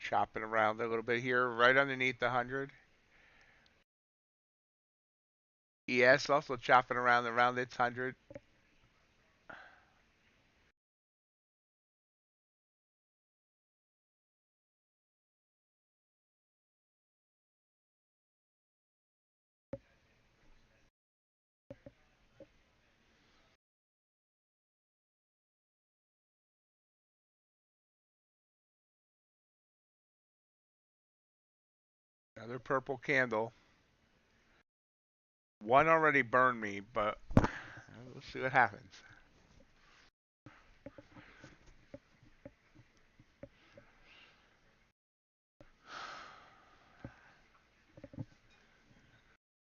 Chopping around a little bit here, right underneath the 100. ES also chopping around its 100. Another purple candle. One already burned me, but we'll see what happens.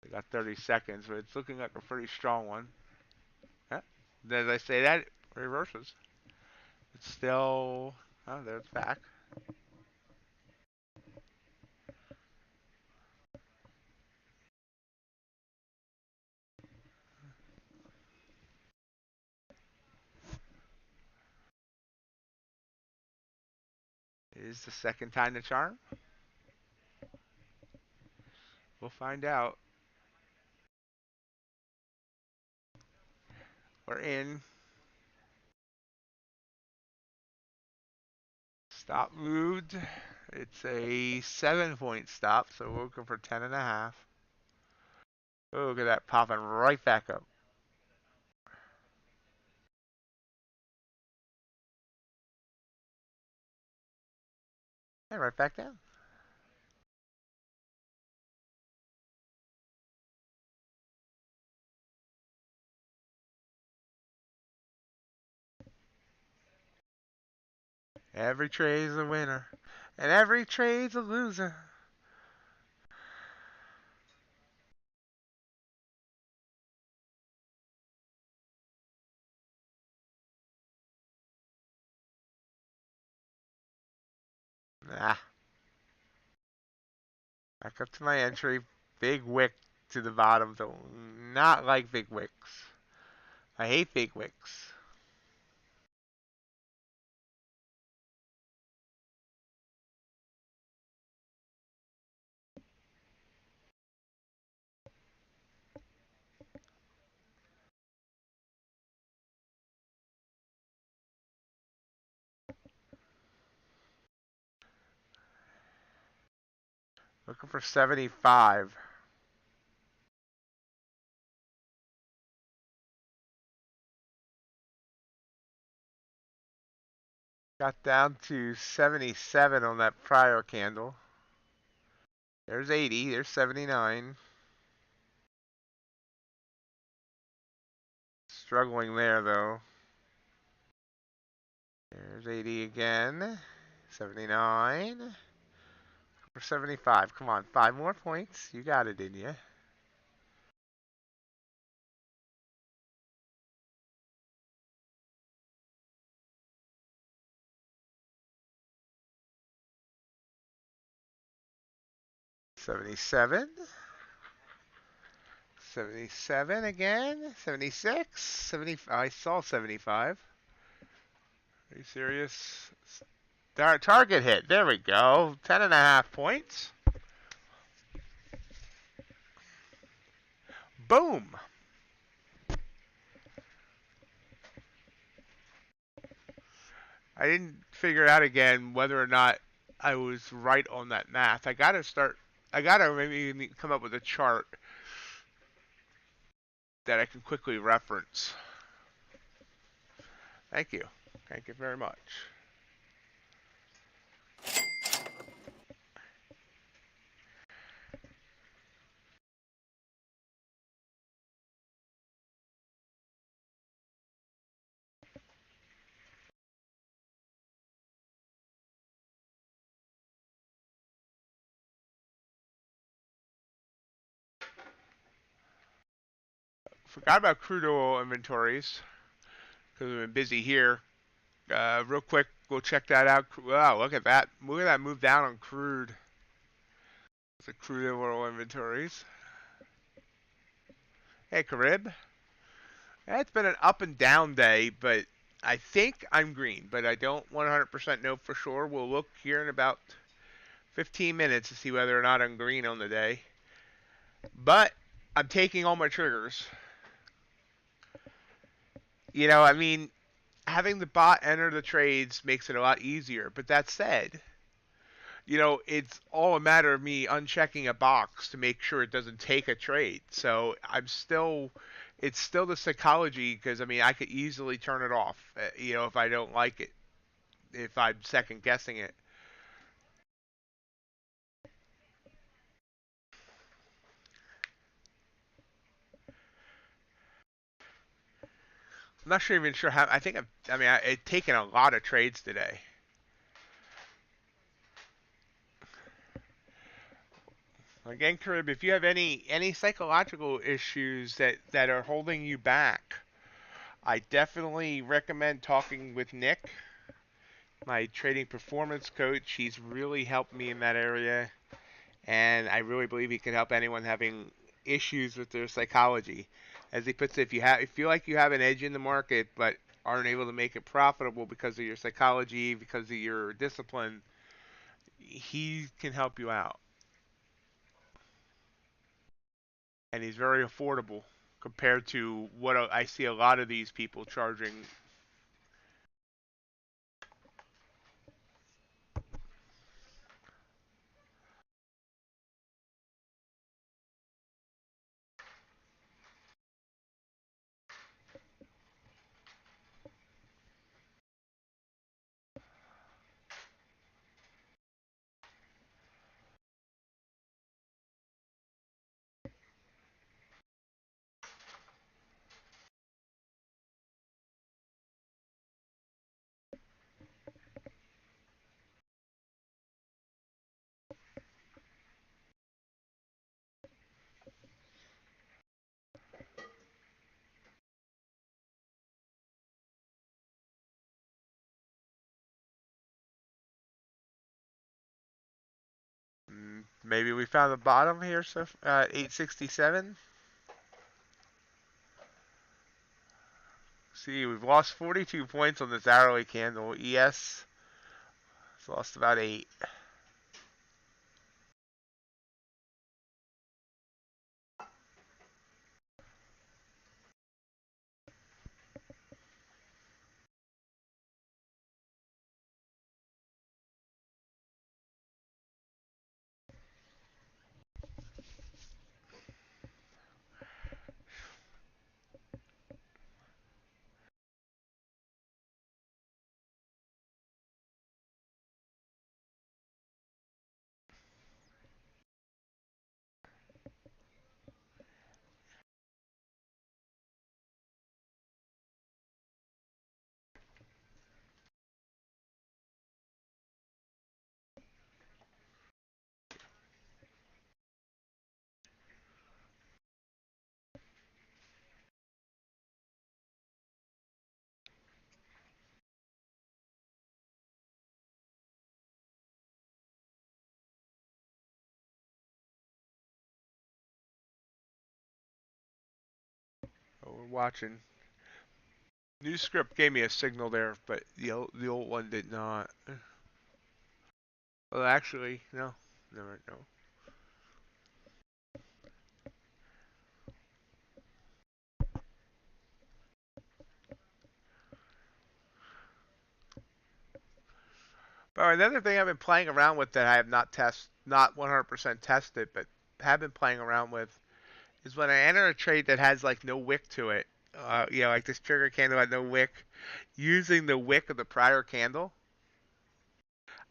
We got 30 seconds, but it's looking like a pretty strong one. Yeah. As I say that, it reverses. It's still, oh, there it's back. Is the second time the charm? We'll find out. We're in. Stop moved. It's a 7-point stop, so we're looking for 10.5. Oh, look at that popping right back up. And right back down. Every trade's a winner, and every trade's a loser. Ah, back up to my entry. Big wick to the bottom. So not like big wicks. I hate big wicks. Looking for 75. Got down to 77 on that prior candle. There's 80. There's 79. Struggling there though. There's 80 again. 79. For 75. Come on, 5 more points. You got it, didn't you? $77. 77 again. 76. 70. I saw 75. Are you serious? Target hit. There we go. 10.5 points. Boom. I didn't figure out again whether or not I was right on that math. I gotta maybe come up with a chart that I can quickly reference. Thank you. Thank you very much. Forgot about crude oil inventories because we've been busy here. Real quick, we'll check that out. Wow, look at that. Look at that move down on crude. The crude oil inventories. Hey, Carib. Yeah, it's been an up and down day, but I think I'm green, but I don't 100% know for sure. We'll look here in about 15 minutes to see whether or not I'm green on the day. But I'm taking all my triggers. You know, I mean, having the bot enter the trades makes it a lot easier. But that said, you know, it's all a matter of me unchecking a box to make sure it doesn't take a trade. So it's still the psychology because, I mean, I could easily turn it off, you know, if I don't like it, if I'm second guessing it. I'm not sure even sure how, I think I've taken a lot of trades today. Again, Carib, if you have any psychological issues that are holding you back, I definitely recommend talking with Nick, my trading performance coach. He's really helped me in that area, and I really believe he can help anyone having issues with their psychology. As he puts it, if you feel like you have an edge in the market but aren't able to make it profitable because of your psychology, because of your discipline, he can help you out. And he's very affordable compared to what I see a lot of these people charging. Maybe we found the bottom here, so 867. See, we've lost 42 points on this hourly candle. ES has lost about 8. Oh, we're watching. New script gave me a signal there, but the old one did not. Well, actually, no. Never, no. But another thing I've been playing around with that I have not 100% tested, but have been playing around with is when I enter a trade that has like no wick to it. Like this trigger candle had no wick. Using the wick of the prior candle,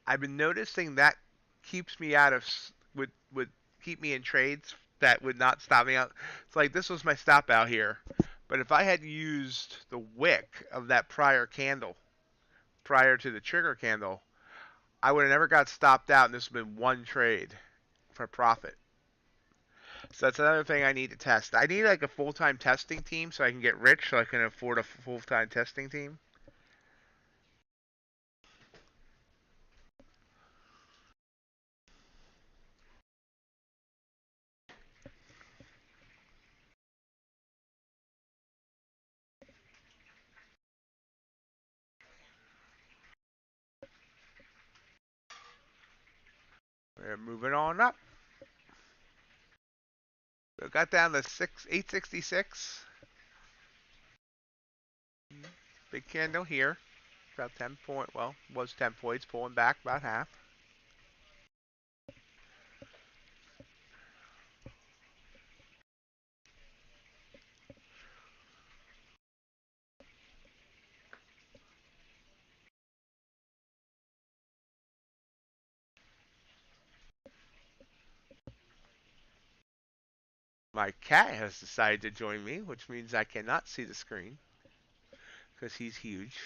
I've been noticing that keeps me out of would keep me in trades that would not stop me out. It's like this was my stop out here, but if I had used the wick of that prior candle prior to the trigger candle, I would have never got stopped out, and this would have been one trade for profit. So that's another thing I need to test. I need like a full-time testing team so I can get rich, so I can afford a full-time testing team. We're moving on up. So it got down to 866. Big candle here. About 10 point. Well, was 10 points, pulling back about half. My cat has decided to join me, which means I cannot see the screen because he's huge.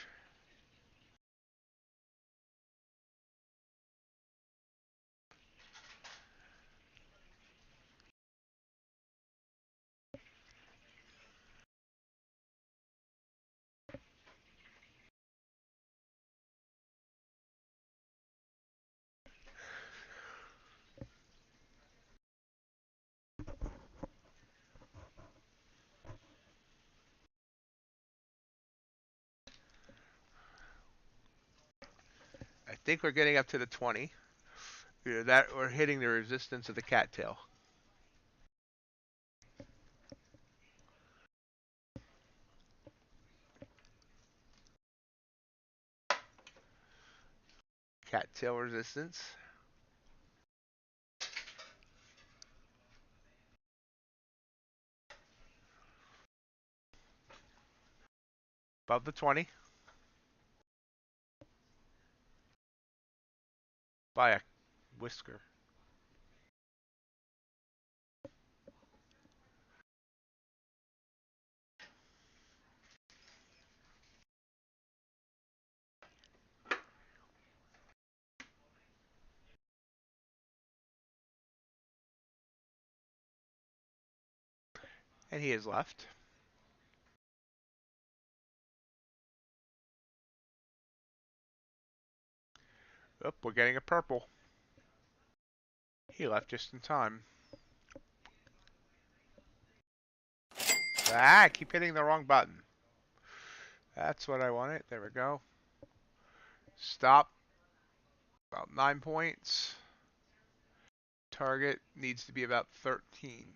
I think we're getting up to the 20. That we're hitting the resistance of the cattail. Cattail resistance. Above the 20. By a whisker. And he is left. Oh, we're getting a purple. He left just in time. Ah, I keep hitting the wrong button. That's what I wanted. There we go. Stop. About 9 points. Target needs to be about 13.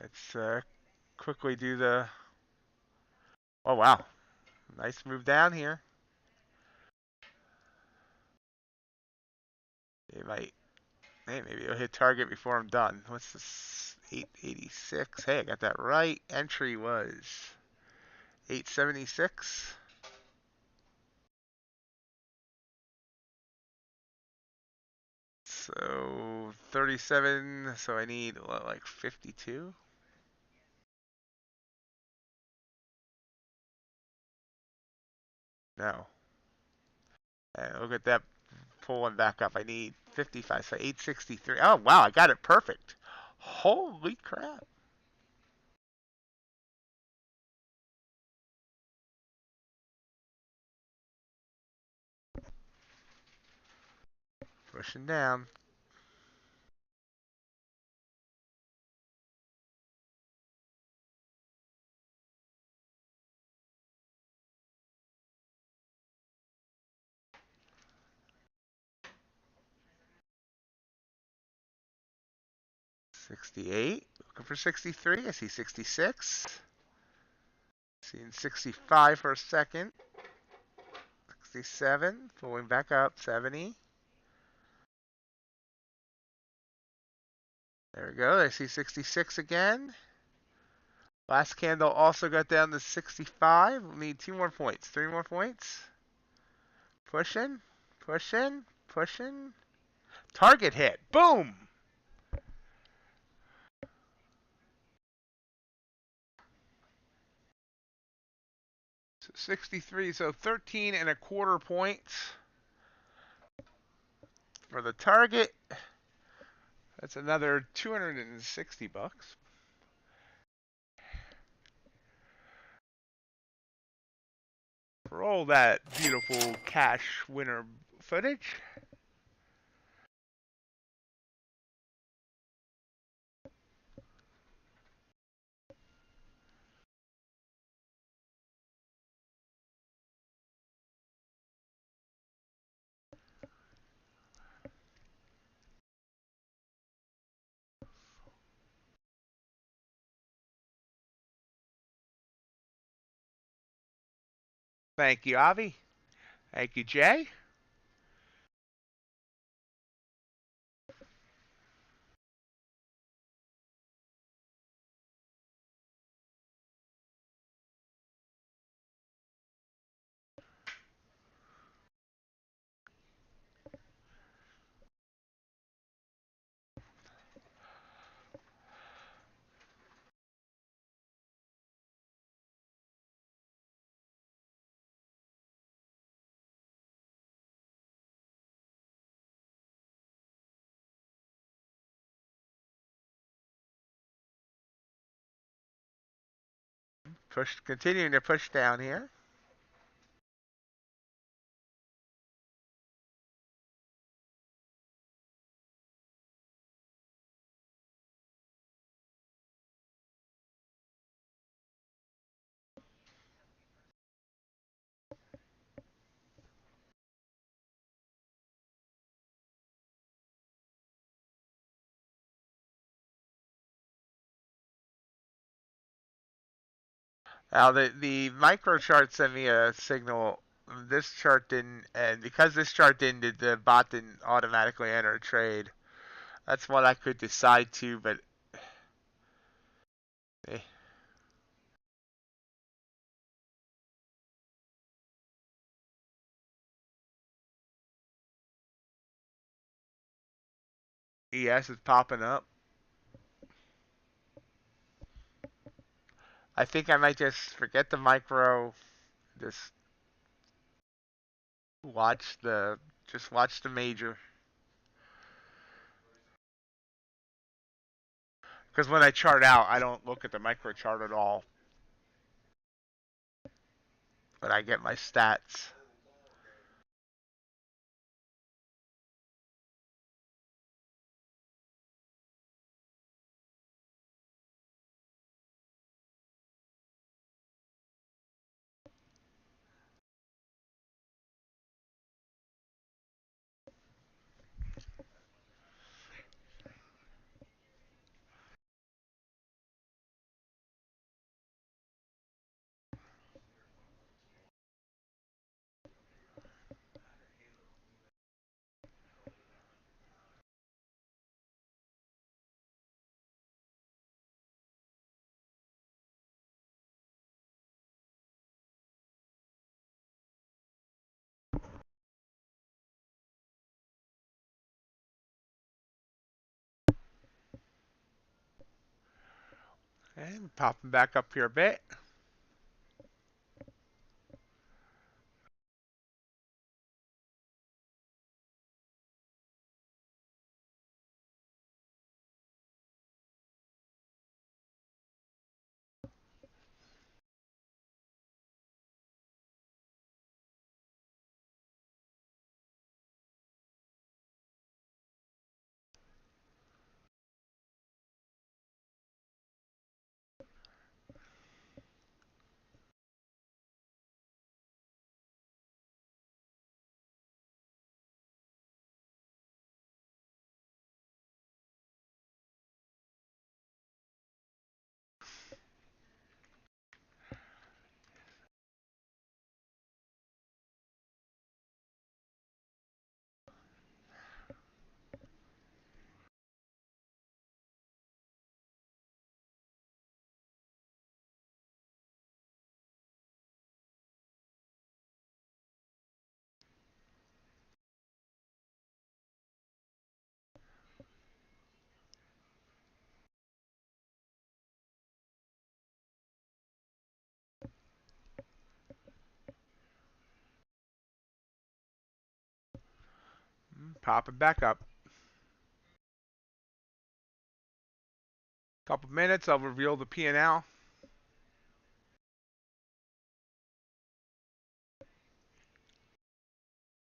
Let's quickly do the... Oh, wow. Nice move down here. It might... Hey, maybe it'll hit target before I'm done. What's this? 886. Hey, I got that right. Entry was 876. So 37. So I need what, like 52? No. And look at that pulling back up. I need 55. So 863. Oh, wow. I got it perfect. Holy crap. Pushing down. $68. Looking for 63. I see 66. Seeing 65 for a second. 67. Pulling back up. 70. There we go. I see 66 again. Last candle also got down to 65. We need 2 more points. 3 more points. Pushing. Pushing. Pushing. Target hit. Boom! So 63. So 13 and a quarter points for the target. That's another 260 bucks. Roll that beautiful cash winner footage. Thank you, Avi. Thank you, Jay. Continuing to push down here. Now the micro chart sent me a signal. This chart didn't, and because this chart didn't, the bot didn't automatically enter a trade. That's what I could decide to, but eh. ES is popping up. I think I might just forget the micro, just watch the major. Because when I chart out, I don't look at the micro chart at all. when I get my stats. And popping back up here a bit. Popping back up. Couple minutes, I'll reveal the P&L.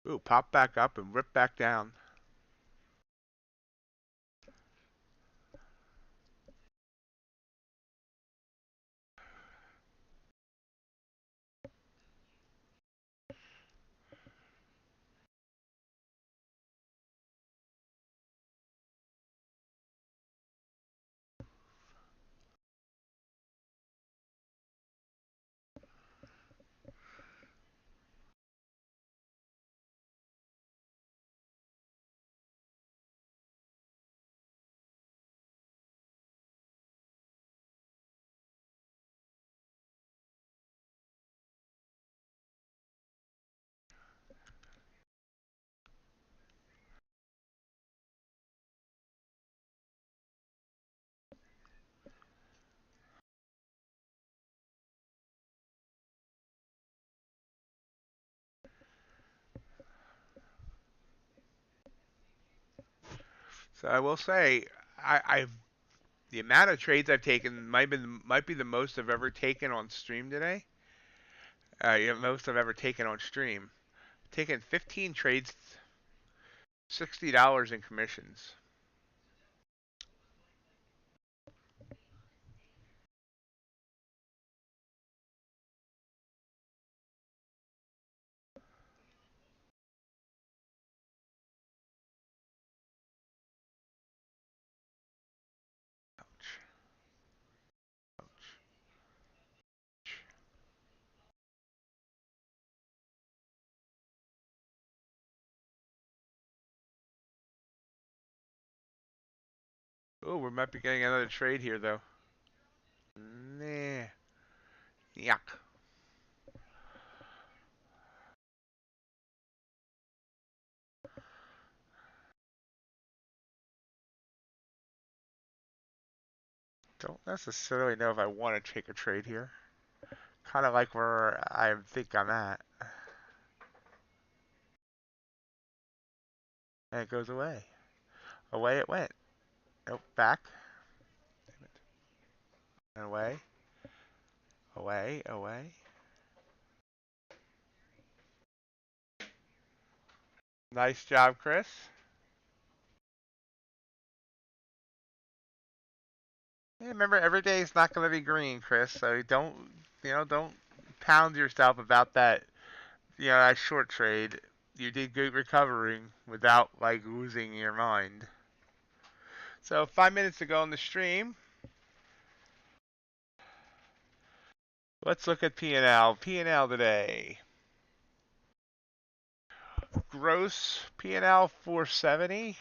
Ooh, pop back up and rip back down. So I will say, I've the amount of trades I've taken might be the most I've ever taken on stream today. Yeah, most I've ever taken on stream. Taken 15 trades, $60 in commissions. Ouch. Ouch. Oh, we might be getting another trade here though. Nah. Yuck. Don't necessarily know if I want to take a trade here. Kind of like where I think I'm at. And it goes away. Away it went. Nope, back. And away. Away, away. Nice job, Chris. Yeah, remember, every day is not going to be green, Chris. So don't pound yourself about that. That short trade. You did good recovering without like losing your mind. So 5 minutes ago on the stream, let's look at P&L. P&L today. Gross P&L 470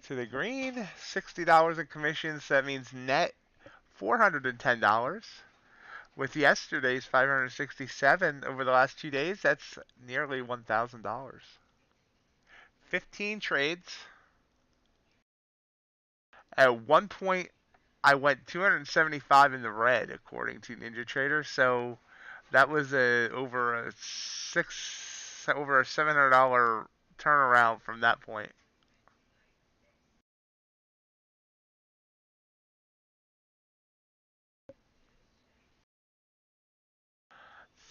to the green. $60 in commissions. That means net $410. With yesterday's 567 over the last 2 days, that's nearly $1,000. 15 trades. At one point, I went 275 in the red, according to NinjaTrader. So that was over a $700 turnaround from that point.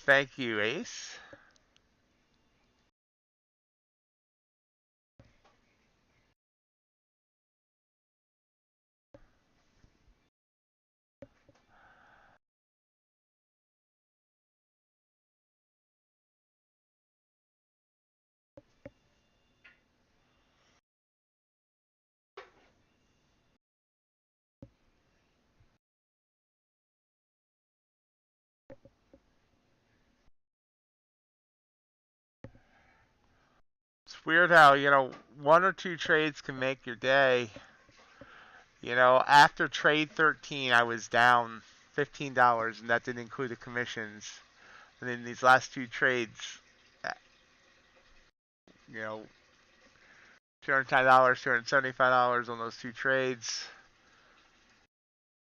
Thank you, Ace. It's weird how, one or two trades can make your day. After trade 13, I was down $15, and that didn't include the commissions. And then these last two trades, you know, $210, $275 on those two trades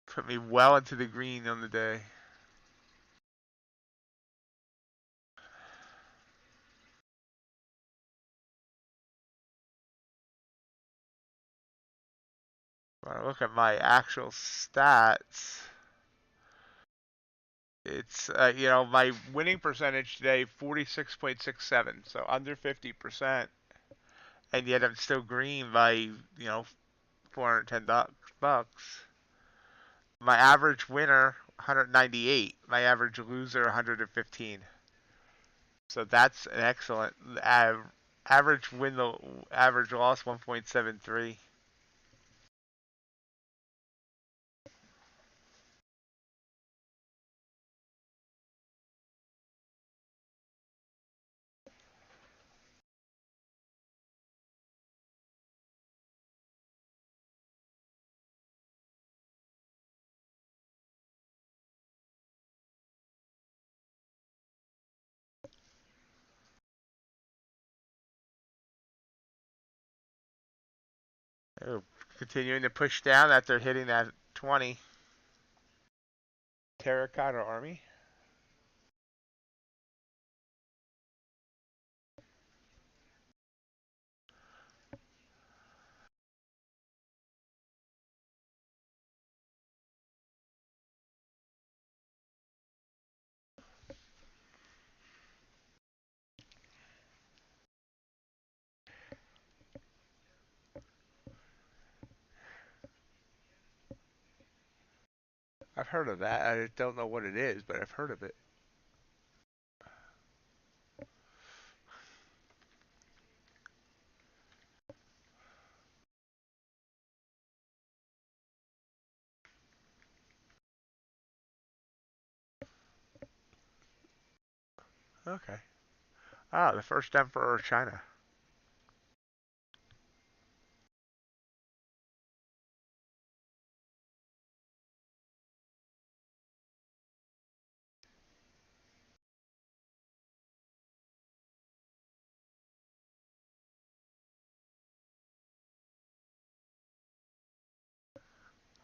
put me well into the green on the day. When I look at my actual stats, it's, my winning percentage today, 46.67, so under 50%. And yet I'm still green by, $410 bucks. My average winner, 198. My average loser, 115. So that's an excellent average win. Average loss, 1.73. Oh, continuing to push down after hitting that 20. Terracotta Army. I've heard of that. I don't know what it is, but I've heard of it. Okay. Ah, the first emperor of China.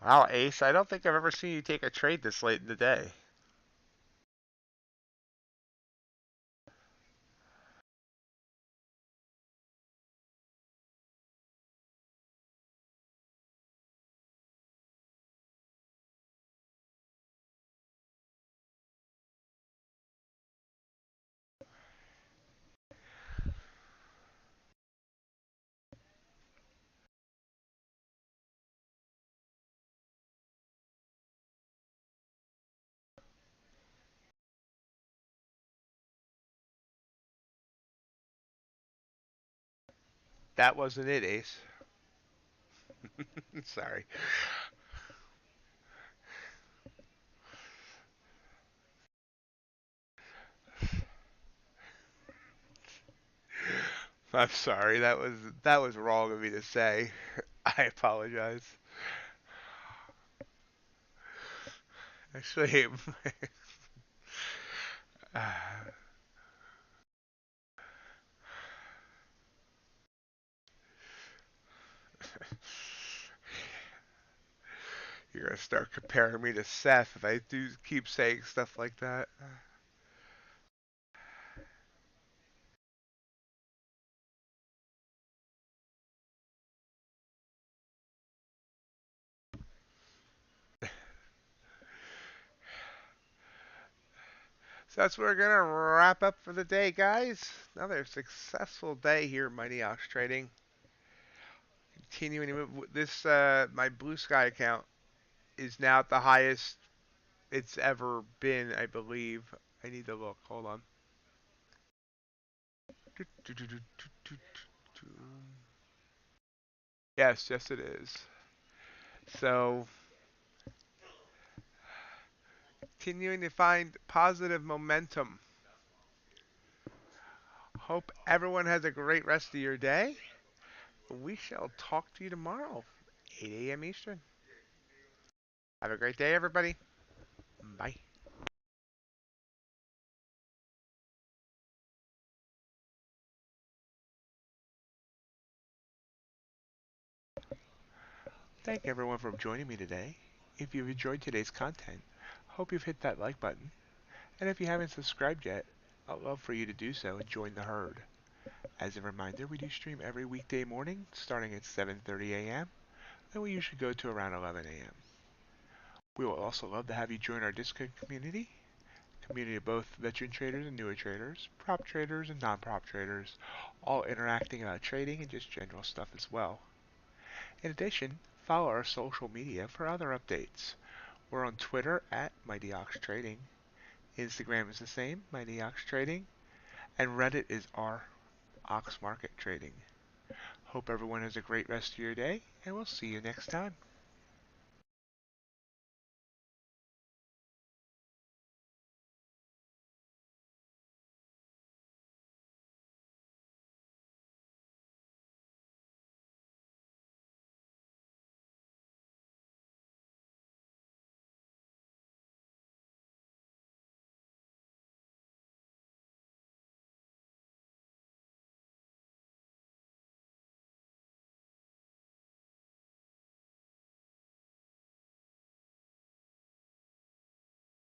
Wow, Ace, I don't think I've ever seen you take a trade this late in the day. That wasn't it, Ace. Sorry. I'm sorry. That was wrong of me to say. I apologize. Actually, you're gonna start comparing me to Seth if I do keep saying stuff like that. So that's what we're gonna wrap up for the day, guys. Another successful day here at MightyOx Trading. Continuing to move. This my Blue Sky account is now at the highest it's ever been, I believe. I need to look. Hold on. Yes, yes, it is. So continuing to find positive momentum. Hope everyone has a great rest of your day. We shall talk to you tomorrow, 8 a.m. Eastern. Have a great day, everybody. Bye. Thank everyone for joining me today. If you've enjoyed today's content, hope you've hit that like button. And if you haven't subscribed yet, I'd love for you to do so and join the herd. As a reminder, we do stream every weekday morning starting at 7:30 a.m. and we usually go to around 11 a.m. We will also love to have you join our Discord community of both veteran traders and newer traders, prop traders and non-prop traders, all interacting about trading and just general stuff as well. In addition, follow our social media for other updates. We're on Twitter at MightyOxTrading, Instagram is the same, MightyOxTrading, and Reddit is r Ox Market Trading. Hope everyone has a great rest of your day, and we'll see you next time.